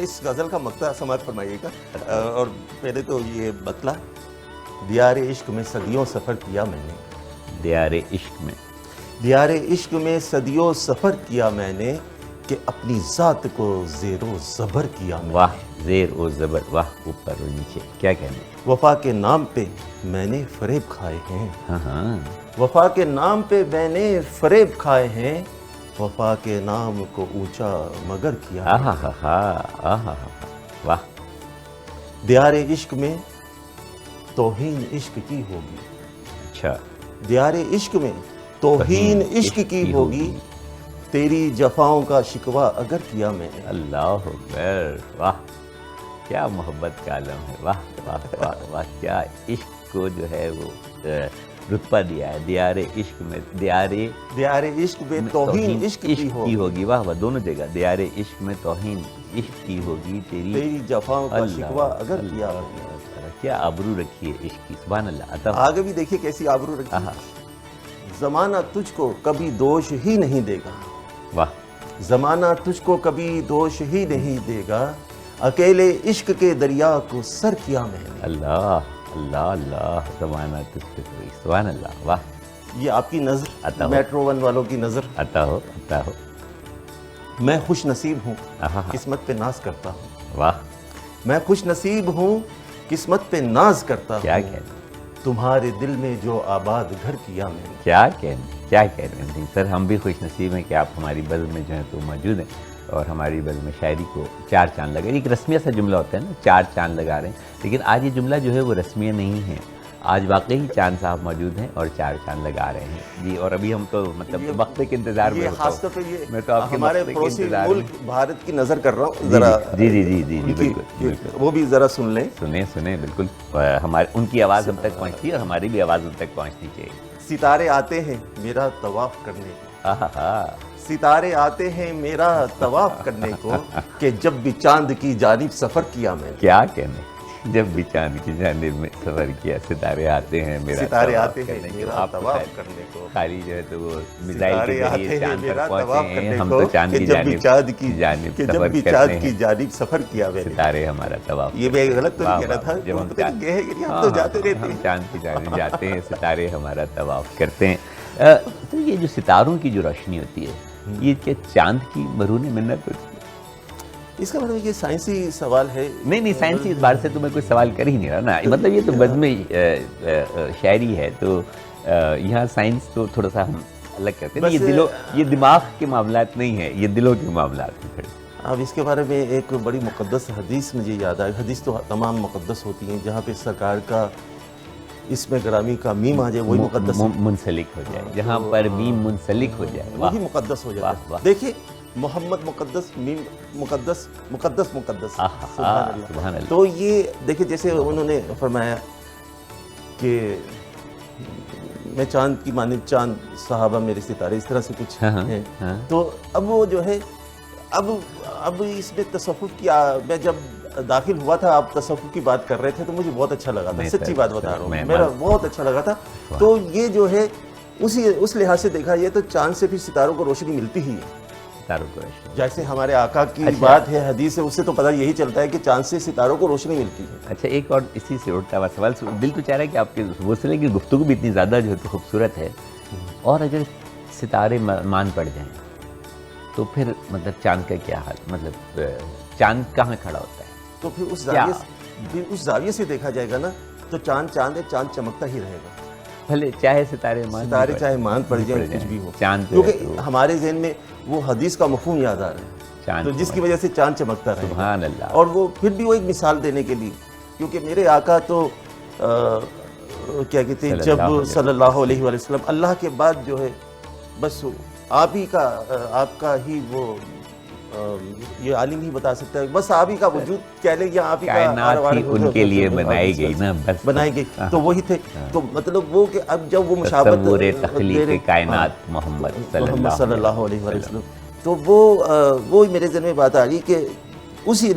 اس غزل کا مقطع سماعت فرمائیے گا، اور پہلے تو یہ بتلا، دیار عشق میں صدیوں سفر کیا میں نے، دیار عشق میں، دیار عشق میں صدیوں سفر کیا میں نے، کہ اپنی ذات کو زیر و زبر کیا میں نے۔ واہ، زیر و زبر، واہ، اوپر و نیچے، کیا کہنے۔ وفا کے نام پہ میں نے فریب کھائے ہیں، ہاں ہاں، وفا کے نام پہ میں نے فریب کھائے ہیں، وفا کے نام کو اونچا مگر کیا آہا ہا ہا آہا ہا واہ. دیار عشق میں توہین عشق کی ہوگی. اچھا. دیار عشق میں توہین عشق کی ہوگی. تیری جفاؤں کا شکوہ اگر کیا میں نے. اللہ اکبر. واہ کیا محبت کا عالم ہے. واہ واہ واہ واہ. کیا عشق کو جو ہے وہ رتبہ دیا ہے. دیار عشق میں دیار عشق میں توہین عشق کی ہوگی. واہ واہ. دونوں جگہ دیار عشق میں توہین عشق کی ہوگی. تیری جفاؤں کا شکوہ اگر کیا. کیا آبرو رکھی ہے عشق کی. سبحان اللہ. آگے بھی دیکھیے کیسی آبرو رکھی ہے. زمانہ تجھ کو کبھی دوش ہی نہیں دے گا. واہ. زمانہ تجھ کو کبھی دوش ہی نہیں دے گا. اکیلے عشق کے دریا کو سر کیا میں نے. اللہ اللہ اللہ. زمانہ تجھ کو کوئی. سبحان اللہ. واہ. یہ آپ کی نظر, میٹرو ون والوں کی نظر. عطا ہو عطا ہو. میں خوش نصیب ہوں, قسمت پہ ناز کرتا ہوں. واہ. میں خوش نصیب ہوں, قسمت پہ ناز کرتا ہوں. کیا کہنے. تمہارے دل میں جو آباد گھر کیا میں نے. کیا کہنے کیا کہنے ہیں سر. ہم بھی خوش نصیب ہیں کہ آپ ہماری بزم میں جو ہیں تو موجود ہیں اور ہماری بزم شاعری کو 4 چاند لگا. ایک رسمیہ سا جملہ ہوتا ہے نا, 4 چاند لگا رہے ہیں, لیکن آج یہ جملہ جو ہے وہ رسمیہ نہیں ہے. آج واقعی چاند صاحب موجود ہیں اور 4 چاند لگا رہے ہیں جی. اور ابھی ہم تو مطلب وقت کے انتظار میں ہوتا خاص طور پہ میں تو آپ کے ہمارے پڑوسی ملک بھارت کی نظر کر رہا ہوں ذرا. جی جی جی جی جی بالکل. وہ بھی ذرا سن لیں. سنیں بالکل. ہمارے ان کی آواز ہم تک پہنچتی ہے اور ہماری بھی آواز ان تک پہنچنی چاہیے. ستارے آتے ہیں میرا طواف کرنے کو. آہا. ستارے آتے ہیں میرا طواف کرنے کو کہ جب بھی چاند کی جانب سفر کیا میں نے. کیا کہنے. جب بھی چاند کی جانب میں سفر کیا. ستارے آتے ہیں میرا طواف کرنے کو. خالی جو ہے تو وہ میزائل کے ذریعے چاند پر پہنچے ہیں, ہم تو چاند کی جانب سفر کیا میں نے. ستارے ہمارا طواف. یہ میں غلط تو نہیں کہہ رہا تھا. جب ہم چاند کی جانب جاتے ہیں, ستارے ہمارا طواف کرتے ہیں. تو یہ جو ستاروں کی جو روشنی ہوتی ہے یہ کیا چاند کی مرہون منت ہوتی ہے؟ اس کا مطلب یہ سائنسی سوال ہے. نہیں سائنسی اعتبار سے تو میں کوئی سوال کر ہی نہیں رہا نا. مطلب یہ تو بزم شاعری ہے تو یہاں سائنس تو تھوڑا سا ہم الگ کرتے ہیں. یہ دماغ کے معاملات نہیں ہیں, یہ دلوں کے معاملات ہیں. اب اس کے بارے میں ایک بڑی مقدس حدیث مجھے یاد آئی. حدیث تو تمام مقدس ہوتی ہیں, جہاں پہ سرکار کا اس میں گرامی کا میم آ جائے وہی مقدس منسلک ہو جائے. جہاں پر میم منسلک ہو جائے وہی مقدس ہو جائے. دیکھیے محمد مقدس, میم مقدس, مقدس مقدس. سبحان اللہ. تو یہ دیکھیں جیسے انہوں نے فرمایا کہ میں چاند کی مانند چاند صحابہ میرے ستارے, اس طرح سے کچھ ہے. تو اب وہ جو ہے اب اس میں تصوف کی, میں جب داخل ہوا تھا آپ تصوف کی بات کر رہے تھے تو مجھے بہت اچھا لگا تھا. سچی بات بتا رہا ہوں, میرا بہت اچھا لگا تھا. تو یہ جو ہے اس لحاظ سے دیکھا یہ تو چاند سے پھر ستاروں کو روشنی ملتی ہی ہے. جیسے ہمارے آقا کی بات ہے, حدیث ہے, اس سے تو پتہ یہی چلتا ہے کہ چاند سے ستاروں کو روشنی ملتی ہے. اچھا ایک اور اسی سے اٹھتا ہوا سوال, دل تو چاہ رہا ہے کہ آپ کے وہ سلے کی گفتگو بھی اتنی زیادہ جو ہے تو خوبصورت ہے, اور اگر ستارے مان پڑ جائیں تو پھر مطلب چاند کا کیا حال, مطلب چاند کہاں کھڑا ہوتا ہے؟ تو پھر اس زاویے سے دیکھا جائے گا نا تو چاند ہے, چاند چمکتا ہی رہے گا. بھلے چاہے ستارے چاہے مان پڑ جائیں کچھ بھی ہو, چاند کیونکہ ہمارے ذہن میں وہ حدیث کا مفہوم یاد آ رہا ہے, تو جس کی وجہ سے چاند چمکتا رہے. سبحان اللہ. اور وہ پھر بھی وہ ایک مثال دینے کے لیے, کیونکہ میرے آقا تو کیا کہتے ہیں جب صلی اللہ علیہ وآلہ وسلم اللہ کے بعد جو ہے بس آپ کا ہی وہ یہ عالم ہی بتا سکتا ہے, بس آپ ہی کا وجود کہہ لیں یا آپ ہی کا کائنات ہی ان کے لیے بنائی گئی نا, بس بنائی گئی تو وہی تھے. تو مطلب وہ کہ اب جب وہ مشابہت تصور تخلیق کائنات محمد صلی اللہ علیہ وسلم, تو وہ میرے ذہن میں بات آ رہی کہ اسی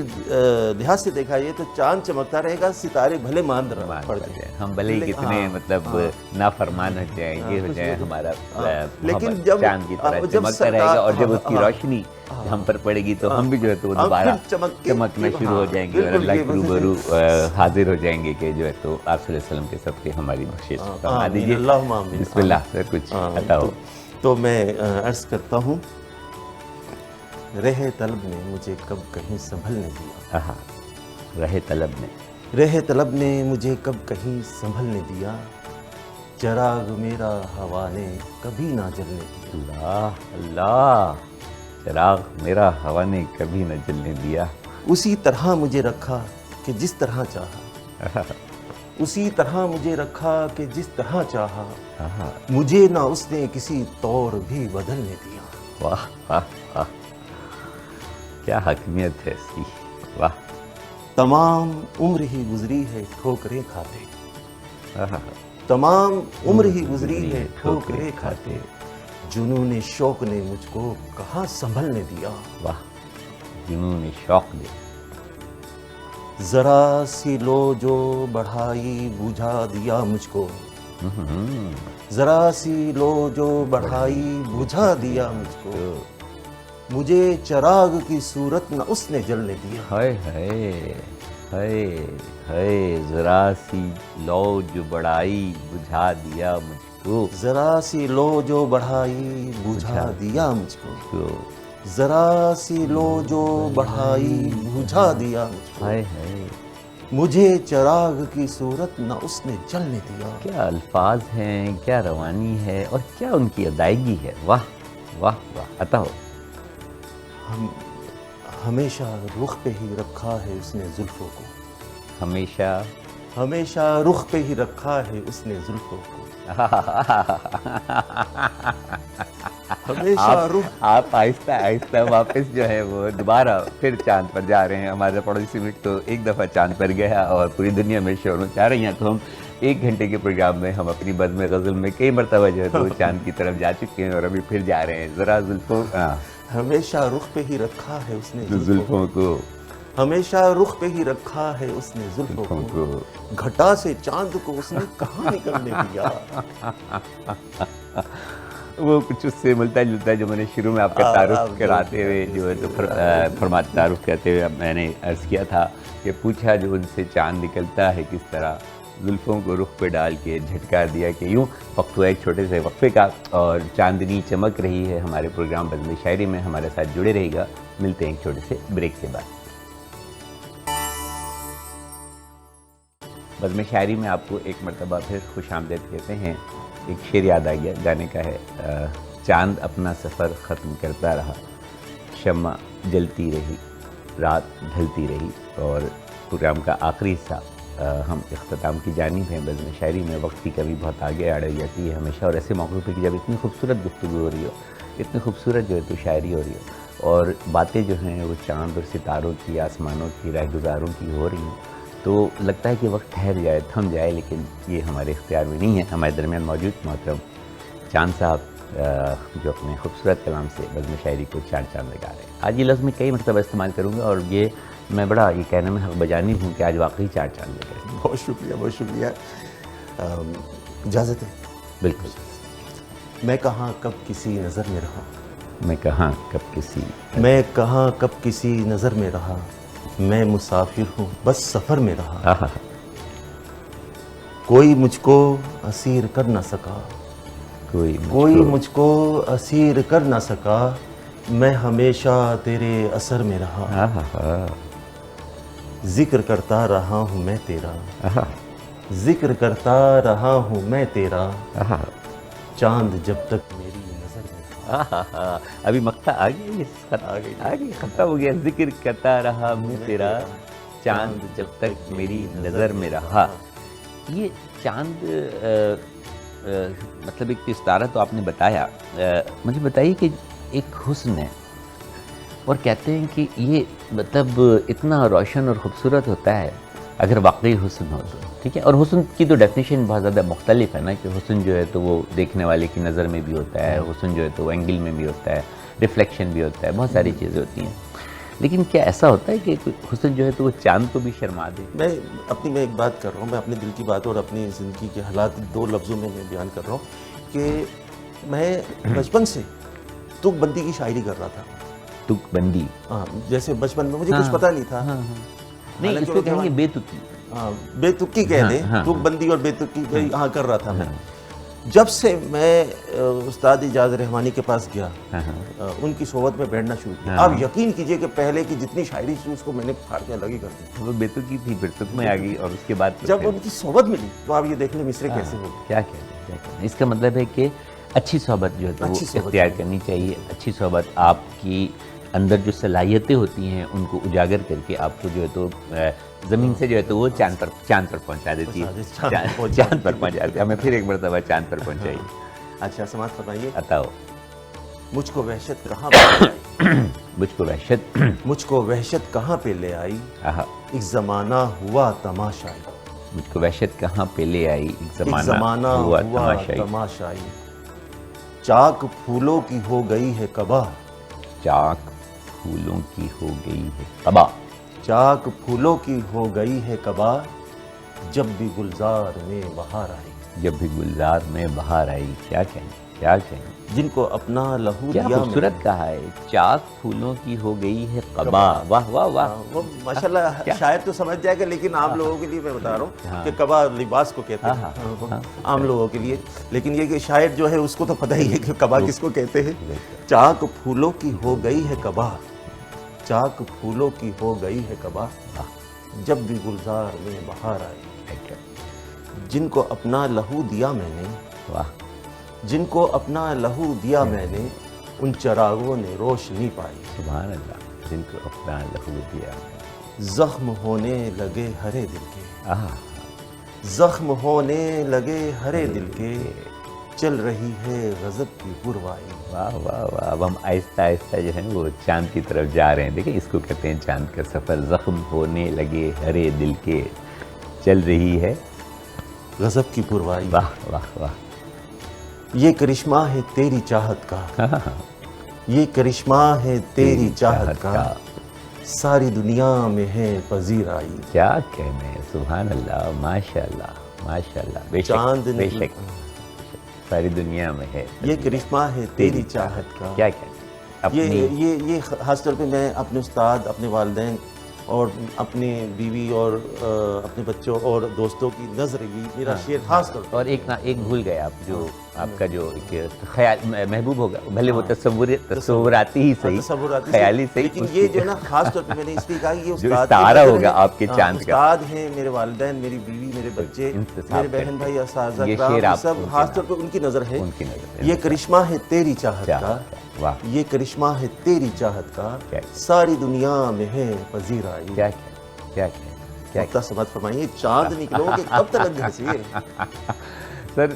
لحاظ سے دیکھا یہ تو چاند چمکتا رہے گا, ستارے بھلے مان پڑ جائیں, ہم بھلے ہی کتنے مطلب نافرمان ہو جائیں, یہ ہو جائے, ہمارا لیکن جب چاند کی طرح چمکتا رہے گا, اور جب اس کی روشنی ہم پر پڑے گی تو ہم بھی جو ہے تو دوبارہ چمکنا شروع ہو جائیں گے اور اللہ کے روبرو حاضر ہو جائیں گے کہ جو ہے تو آپ صلی اللہ علیہ وسلم کے صدقے ہماری بخشش فرما دیجیے. بسم اللہ سے کچھ عطا ہو. تو میں عرض کرتا ہوں, رہ طلب نے مجھے کب کہیں سنبھلنے دیا. رہ طلب نے مجھے کب کہیں سنبھلنے دیا, چراغ میرا ہوا نے کبھی نہ جلنے دیا. اللہ اللہ، چراغ میرا ہوا نے کبھی نہ جلنے دیا. اسی طرح مجھے رکھا کہ جس طرح چاہا. اسی طرح مجھے رکھا کہ جس طرح چاہا. مجھے نہ اس نے کسی طور بھی بدلنے دیا. واہ واہ واہ، کیا حکمیت ہے اس کی. واہ. تمام عمر ہی گزری ہے ٹھوکریں کھاتے. تمام عمر ہی گزری ہے ٹھوکریں کھاتے. جنون شوق نے مجھ کو کہاں سنبھلنے دیا. واہ، جنون شوق دے. ذرا سی لو جو بڑھائی بجھا دیا مجھ کو. ذرا سی لو جو بڑھائی بجھا دیا مجھ کو. مجھے چراغ کی صورت نہ اس نے جلنے دیا. ہائے ہائے ہائے ہائے، ذرا سی لو جو بڑھائی بجھا دیا مجھ کو. ذرا سی لو جو بڑھائی بجھا دیا مجھ کو. کو. ذرا سی لو جو بڑھائی بجھا دیا مجھ کو. ہائے ہائے، مجھے چراغ کی صورت نہ اس نے جلنے دیا. کیا الفاظ ہیں، کیا روانی ہے، اور کیا ان کی ادائیگی ہے. واہ واہ واہ. عطا ہو. ہمیشہ رخ پہ ہی رکھا ہے اس نے زلفوں کو. ہمیشہ ہمیشہ رخ پہ ہی رکھا ہے اس نے زلفوں کو. ہمیشہ رخ. آپ آہستہ آہستہ واپس جو ہے وہ دوبارہ پھر چاند پر جا رہے ہیں. ہمارا پڑوسی ملک تو ایک دفعہ چاند پر گیا اور پوری دنیا میں شور چاہ رہی ہیں، تو ہم 1 گھنٹے کے پروگرام میں ہم اپنی بزم غزل میں کئی مرتبہ جو ہے تو چاند کی طرف جا چکے ہیں اور ابھی پھر جا رہے ہیں. ذرا زلفوں ہمیشہ رخ پہ ہی رکھا ہے اس نے زلفوں کو. ہمیشہ رخ پہ ہی رکھا ہے اس نے زلفوں کو. گھٹا سے چاند کو اس نے کہاں نکلنے دیا. وہ کچھ اس سے ملتا جلتا ہے جو میں نے شروع میں آپ کا تعارف کراتے ہوئے جو ہے تو تعارف کرتے ہوئے میں نے عرض کیا تھا کہ پوچھا جو ان سے چاند نکلتا ہے کس طرح، زلفوں کو رخ پہ ڈال کے جھٹکا دیا کہ یوں. وقت ہوا ایک چھوٹے سے وقفے کا اور چاندنی چمک رہی ہے ہمارے پروگرام بزم شاعری میں. ہمارے ساتھ جڑے رہے گا. ملتے ہیں ایک چھوٹے سے بریک کے بعد. بزم شاعری میں آپ کو ایک مرتبہ پھر خوش آمدید کہتے ہیں. ایک شعر یاد آ گیا، گانے کا ہے. چاند اپنا سفر ختم کرتا رہا، شمع جلتی رہی، رات ڈھلتی رہی. اور پروگرام کا آخری حصہ ہم اختتام کی جانب ہیں. بزم شاعری میں وقت کی کبھی بہت آگے آڑ جاتی ہے ہمیشہ، اور ایسے موقعوں پہ کہ جب اتنی خوبصورت گفتگو ہو رہی ہو، اتنی خوبصورت جو ہے تو شاعری ہو رہی ہو، اور باتیں جو ہیں وہ چاند اور ستاروں کی، آسمانوں کی، راہ گزاروں کی ہو رہی ہیں، تو لگتا ہے کہ وقت ٹھہر جائے، تھم جائے. لیکن یہ ہمارے اختیار میں نہیں ہے. ہمارے درمیان موجود محترم چاند صاحب جو اپنے خوبصورت کلام سے بزم شاعری کو 4 چاند لگا رہے ہیں. آج یہ لفظ میں کئی مرتبہ استعمال کروں گا اور یہ میں بڑا یہ کہنے میں حق بجانب ہوں کہ آج واقعی 4 چاند لگے. بہت شکریہ، بہت شکریہ. اجازت ہے؟ بالکل. میں کہاں کب کسی نظر میں رہا. میں کہاں کب کسی میں کہاں کب کسی نظر میں رہا. میں مسافر ہوں بس سفر میں رہا. کوئی مجھ کو اسیر کر نہ سکا. کوئی مجھ کو اسیر کر نہ سکا. میں ہمیشہ تیرے اثر میں رہا. ذکر کرتا رہا ہوں میں تیرا. ذکر کرتا رہا ہوں میں تیرا. چاند جب تک میری نظر میں رہا. ابھی مقطع آ گیا، آگے ختم ہو گیا. ذکر کرتا رہا میں تیرا، چاند جب تک میری نظر میں رہا. یہ چاند مطلب ایک استعارہ تو آپ نے بتایا. مجھے بتائیے کہ ایک حسن ہے اور کہتے ہیں کہ یہ مطلب اتنا روشن اور خوبصورت ہوتا ہے اگر واقعی حسن ہو تو. ٹھیک ہے، اور حسن کی تو ڈیفینیشن بہت زیادہ مختلف ہے نا، کہ حسن جو ہے تو وہ دیکھنے والے کی نظر میں بھی ہوتا ہے، حسن جو ہے تو وہ اینگل میں بھی ہوتا ہے، ریفلیکشن بھی ہوتا ہے، بہت ساری چیزیں ہوتی ہیں. لیکن کیا ایسا ہوتا ہے کہ حسن جو ہے تو وہ چاند کو بھی شرما دے؟ میں ایک بات کر رہا ہوں، میں اپنے دل کی بات اور اپنی زندگی کے حالات 2 لفظوں میں بیان کر رہا ہوں کہ میں بچپن سے تک بندی کی شاعری کر رہا تھا. تک بندی؟ ہاں، جیسے بچپن میں مجھے کچھ پتہ نہیں تھا. نہیں، اس کو کہیں گے بے تکی. بے تکی کہہ دیں، تک بندی اور بے تکی کر رہا تھا میں. جب سے میں استاد اجاز رحمانی کے پاس گیا، ان کی صحبت میں بیٹھنا شروع کیا، آپ یقین کیجئے کہ پہلے کی جتنی شاعری تھی اس کو میں نے پھاڑ کے الگ ہی کر دی. وہ بے تکی تھی، پھر تک میں آ گئی، اور اس کے بعد جب ان کی صحبت ملی تو آپ یہ دیکھ لیں مصرے کیسے ہو. کیا کہتے ہیں کیا کہنا. اس کا مطلب ہے کہ اچھی صحبت جو ہے تو وہ اچھی صحبت اختیار کرنی چاہیے. اچھی صحبت آپ کی اندر جو صلاحیتیں ہوتی ہیں ان کو اجاگر کر کے آپ کو جو ہے تو زمین سے جو ہے تو وہ چاند پر پہنچا دیتی ہے. چاند پر پہنچا دیتی ہے. ہمیں پھر ایک مرتبہ چاند پر پہنچائی. اچھا سماعت فرمائیے. عطا ہو. مجھ کو وحشت کہاں پہ لے آئی, مجھ کو وحشت کہاں پہ لے آئی, آہا. ایک زمانہ ہوا تماشائی, مجھ کو وحشت کہاں پہ لے آئی, ایک ایک زمانہ ہوا تماشائی. تماشائی. چاک پھولوں کی ہو گئی ہے قبا, چاک پھولوں کی ہو گئی ہے قبا, چاک پھولوں کی ہو گئی ہے قبا, جب بھی گلزار میں بہار آئی. جب بھی گلزار میں بہار آئی. کیا کہیں, کیا کہیں. جن کو اپنا لہو کیا دیا خوبصورت کہا ہے. چاک پھولوں کی ہو گئی ہے قبا. واہ واہ واہ. وہ ماشاءاللہ شاعر تو سمجھ جائے گا, لیکن عام لوگوں کے لیے میں بتا رہا ہوں کہ قبا لباس کو کہتے ہیں عام لوگوں کے لیے, لیکن یہ کہ شاعر جو ہے اس کو تو پتہ ہی ہے کہ قبا کس کو کہتے ہیں. چاک پھولوں کی ہو گئی ہے قبا, چاک پھولوں کی ہو گئی ہے قبا, جب بھی گلزار میں بہار آئی. جن کو اپنا لہو دیا میں نے, واہ. جن کو اپنا لہو دیا میں نے, ان چراغوں نے روشنی پائی. سبحان اللہ. جن کو اپنا لہو دیا. زخم ہونے لگے ہرے دل کے, آہا. زخم ہونے لگے ہرے دل کے, چل رہی ہے غضب کی پروائی. واہ واہ واہ. اب ہم آہستہ آہستہ جو ہے وہ چاند کی طرف جا رہے ہیں. دیکھیں اس کو کہتے ہیں چاند کا سفر. زخم ہونے لگے ہرے دل کے, چل رہی ہے غضب کی پروائی. واہ واہ واہ. یہ کرشمہ ہے تیری چاہت کا, یہ کرشمہ ہے تیری چاہت کا, ساری دنیا میں ہے پذیرائی. کیا کہنے. سبحان اللہ. ماشاء اللہ ماشاء اللہ. بے چاند شک بے شک. ساری دنیا میں ہے. یہ کرشمہ ہے تیری چاہت کا. کیا کہنے. اپنی یہ خاص طور پہ میں اپنے استاد, اپنے والدین اور اپنی بیوی اور اپنے بچوں اور دوستوں کی نظر بھی میرا شعر خاص طور پر. اور ایک بھول گئے آپ, جو آپ کا جو خیال محبوب ہوگا, بھلے وہ تصوراتی ہی صحیح, خیالی صحیح, لیکن یہ جو ہے نا خاص طور پہ میں نے اس لیے کہا کہ یہ جو استاد استعارہ ہوگا آپ کے چاند کا. استاد ہیں میرے والدین, میری بیوی, میرے بچے, میرے بہن بھائی, اساتذہ کرام, سب خاص طور پہ ان کی نظر ہے. یہ کرشمہ ہے تیری چاہت کا, یہ کرشمہ ہے تیری چاہت کا, ساری دنیا میں ہے پذیرائی. کیا کیا کیا کیا سمجھ فرمائیے. چاند نکلو کہ کب تک گھر سے. سر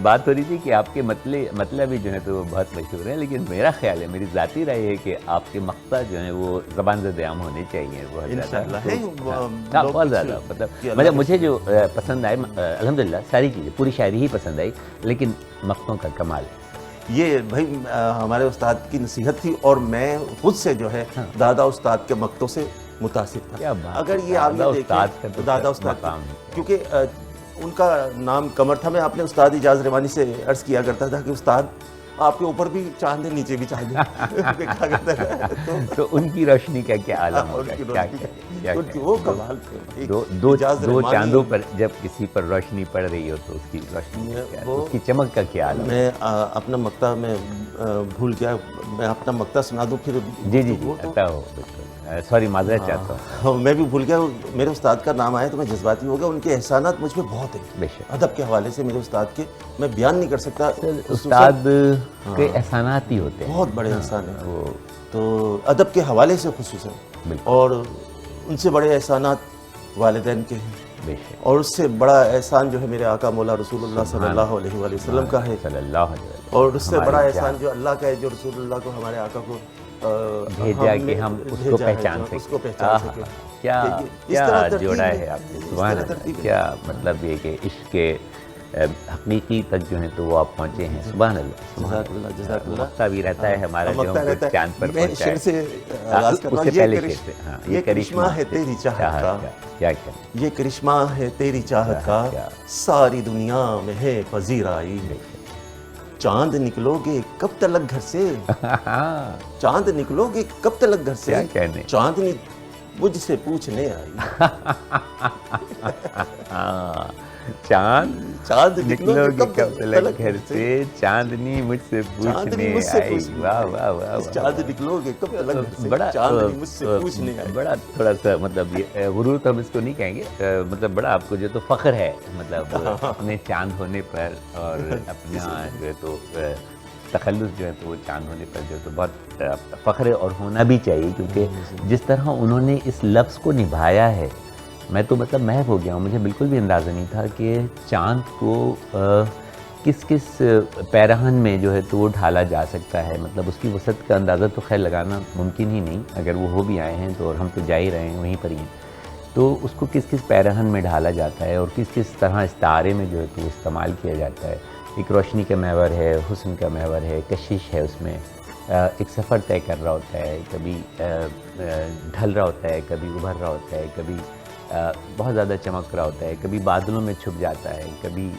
بات ہو رہی تھی کہ آپ کے مطلب بھی جو ہے تو وہ بہت مشہور ہیں, لیکن میرا خیال ہے, میری ذاتی رائے ہے کہ آپ کے مقطع جو ہیں وہ زبان زد عام ہونے چاہیے. بہت زیادہ مطلب مجھے جو پسند آئے الحمدللہ ساری چیزیں, پوری شاعری ہی پسند آئی, لیکن مقطعوں کا کمال ہے. یہ بھائی ہمارے استاد کی نصیحت تھی, اور میں خود سے جو ہے دادا استاد کے مقطعوں سے متاثر تھا. اگر یہ آپ یہ دیکھیں دادا استاد, کیونکہ ان کا نام قمر تھا, میں اپنے استاد اجاز رحمانی سے عرض کیا کرتا تھا کہ استاد آپ کے اوپر بھی چاند ہے, نیچے بھی چاند ہے, دیکھا کرتا تھا. تو ان کی روشنی کا کیا عالم ہوگا. وہ کمال تھے. دو چاندوں پر جب کسی پر روشنی پڑ رہی ہو تو اس کی روشنی, اس کی چمک کا کیا عالم. میں اپنا مقطع میں بھول گیا, میں اپنا مقطع سنا دوں پھر. جی عطا ہو. سوری معذرت چاہتا ہوں. میں بھی بھول گیا. میرے استاد کا نام آیا تو میں جذباتی ہو گیا. ان کے احسانات مجھ پہ بہت ہیں ادب کے حوالے سے, میرے استاد کے میں بیان نہیں کر سکتا. استاد کے احسانات ہی ہوتے ہیں, بہت بڑے احسان ہیں وہ تو ادب کے حوالے سے خصوصاً, اور ان سے بڑے احسانات والدین کے ہیں, اور اس سے بڑا احسان جو ہے میرے آقا مولا رسول اللہ صلی اللہ علیہ وآلہ وسلم کا ہے, اور اس سے بڑا احسان جو اللہ کا ہے, جو رسول اللہ کو, ہمارے آقا کو بھیجا کہ ہم اس کو پہچان سکیں. کیا جوڑا ہے آپ نے. سبحان اللہ. کیا مطلب یہ کہ عشق کے حقیقی تک جو ہے تو وہ آپ پہنچے ہیں. سبحان اللہ. جزاک اللہ. مقطع بھی رہتا ہے ہمارا جو ہم کو چاند پر پہنچا ہے. اس سے پہلے شعر سے, یہ کرشمہ ہے تیری چاہت کا, کیا یہ کرشمہ ہے تیری چاہت کا, ساری دنیا میں ہے پذیرائی. چاند نکلو گے کب تلک گھر سے, چاند نکلو گے کب تلک گھر سے, چاندنی مجھ سے پوچھنے آئی. چاند چاند نکلو گے کب تلک گھر سے، چاندنی مجھ سے پوچھنے آئی. واہ واہ واہ. چاند نکلو گے کب تلک گھر سے، بڑا چاندنی مجھ سے پوچھنے آئی. بڑا تھوڑا سا مطلب یہ غرور تو ہم اس کو نہیں کہیں گے، مطلب بڑا آپ کو جو تو فخر ہے مطلب اپنے چاند ہونے پر، اور اپنا جو ہے تو تخلص جو ہے تو وہ چاند ہونے پر جو ہے تو بہت فخر ہے، اور ہونا بھی چاہیے، کیونکہ جس طرح انہوں نے اس لفظ کو نبھایا ہے، میں تو مطلب محو ہو گیا ہوں. مجھے بالکل بھی اندازہ نہیں تھا کہ چاند کو کس کس پیرہن میں جو ہے تو وہ ڈھالا جا سکتا ہے. مطلب اس کی وسعت کا اندازہ تو خیر لگانا ممکن ہی نہیں، اگر وہ ہو بھی آئے ہیں تو، اور ہم تو جا ہی رہے ہیں وہیں پر ہی ہیں، تو اس کو کس کس پیرہن میں ڈھالا جاتا ہے، اور کس کس طرح استعارے میں جو ہے تو استعمال کیا جاتا ہے. ایک روشنی کا محور ہے، حسن کا محور ہے، کشش ہے، اس میں ایک سفر طے کر رہا ہوتا ہے، کبھی ڈھل رہا ہوتا ہے، کبھی ابھر رہا ہوتا ہے، کبھی بہت زیادہ چمک رہا ہوتا ہے، کبھی بادلوں میں چھپ جاتا ہے، کبھی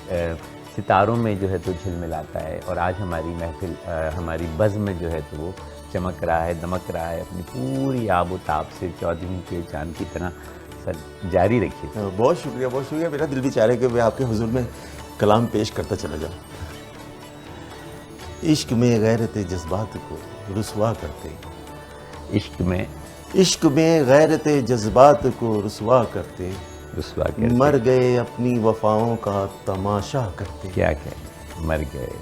ستاروں میں جو ہے تو جھلملاتا ہے. اور آج ہماری محفل، ہماری بزم میں جو ہے تو وہ چمک رہا ہے، دمک رہا ہے، اپنی پوری آب و تاب سے 14ویں کے چاند کی طرح. سر جاری رکھیے. بہت شکریہ، بہت شکریہ. میرا دل بھی چاہ رہا ہے کہ میں آپ کے حضور میں کلام پیش کرتا چلا جاؤں. عشق میں غیرت جذبات کو رسوا کرتے، عشق میں غیرت جذبات کو رسوا کرتے، مر گئے اپنی وفاؤں کا تماشا کرتے. کیا مر گئے.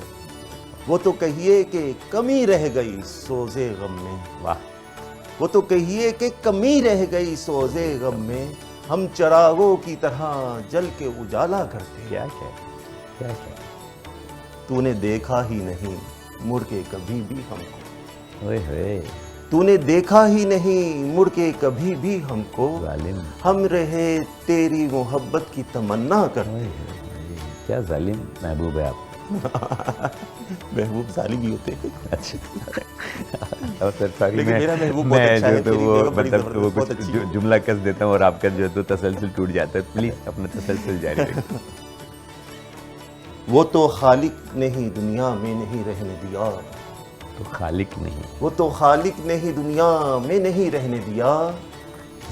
وہ تو کہیے کہ کمی رہ گئی سوزے غم میں. واہ. وہ تو کہیے کہ کمی رہ گئی سوزے غم میں، ہم چراغوں کی طرح جل کے اجالا کرتے. کیا تو نے دیکھا ہی نہیں مڑ کے کبھی بھی ہم کو. اوئے ہوئے. تو نے دیکھا ہی نہیں مڑ کے کبھی بھی ہم کو، ظالم. ہم رہے تیری محبت کی تمنا کرتے. کیا ظالم محبوب ہے آپ. محبوب ظالم ہی ہوتے ہیں. اچھا. لیکن میرا محبوب بہت اچھا ہے. تو وہ مطلب وہ کچھ جملہ کس دیتا ہوں اور آپ کا جو ہے تو تسلسل ٹوٹ جاتا ہے. پلیز اپنا تسلسل جاری رکھیں. وہ تو خالق نے ہی دنیا میں نہیں رہنے دیا. تو خالق نہیں. وہ تو خالق نے ہی دنیا میں نہیں رہنے دیا،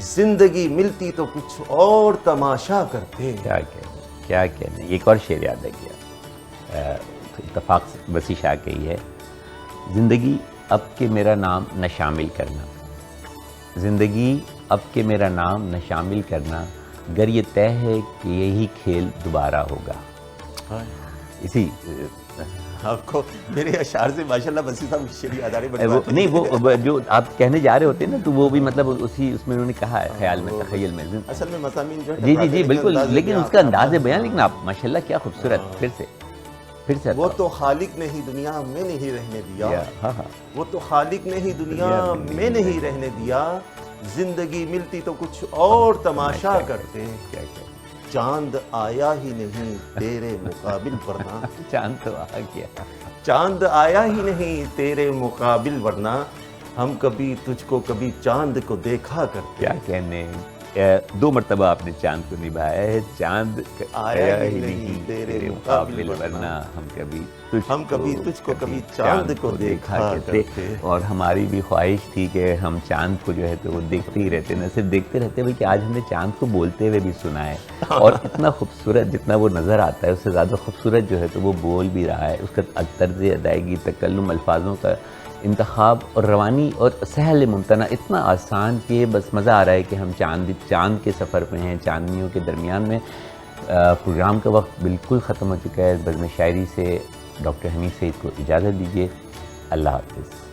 زندگی ملتی تو کچھ اور تماشا کرتے. کیا کہنے. ایک اور شعر یاد ہے کیا، اتفاق وسیع شاہ کی ہے. زندگی اب کہ میرا نام نہ شامل کرنا، زندگی اب کہ میرا نام نہ شامل کرنا، گر یہ طے ہے کہ یہی کھیل دوبارہ ہوگا. اسی آپ کو میرے اشعار سے ماشاءاللہ وسیع صاحب شعری ادارے نہیں، وہ جو آپ کہنے جا رہے ہوتے ہیں نا تو وہ بھی مطلب اسی اس میں انہوں نے کہا ہے، خیال میں، تخیل میں. اصل میں مضامین جو ہے جی بالکل، لیکن اس کا انداز بیان، لیکن آپ ماشاءاللہ کیا خوبصورت. پھر سے وہ تو خالق نے ہی دنیا میں نہیں رہنے دیا. وہ تو خالق نے ہی دنیا میں نہیں رہنے دیا، زندگی ملتی تو کچھ اور تماشا کرتے. چاند آیا ہی نہیں تیرے مقابل ورنہ. چاند تو آ گیا. چاند آیا ہی نہیں تیرے مقابل ورنہ، ہم کبھی تجھ کو کبھی چاند کو دیکھا کرتے. کیا کہنے. 2 مرتبہ آپ نے چاند کو نبھایا ہے. چاند آیا ہی نہیں تیرے مقابل ورنہ، ہم کبھی تجھ کو کبھی چاند کو دیکھا کرتے. اور ہماری بھی خواہش تھی کہ ہم چاند کو جو ہے تو وہ دیکھتے ہی رہتے، نہ صرف دیکھتے رہتے بلکہ آج ہم نے چاند کو بولتے ہوئے بھی سنا ہے. اور اتنا خوبصورت جتنا وہ نظر آتا ہے اس سے زیادہ خوبصورت جو ہے تو وہ بول بھی رہا ہے. اس کا طرز ادائیگی، تکلم، الفاظوں کا انتخاب اور روانی اور سہل ممتنع اتنا آسان کہ بس مزہ آ رہا ہے کہ ہم چاند کے سفر پہ ہیں، چاندنیوں کے درمیان میں. پروگرام کا وقت بالکل ختم ہو چکا ہے. بزم شاعری سے ڈاکٹر حنیف سعید کو اجازت دیجیے. اللہ حافظ.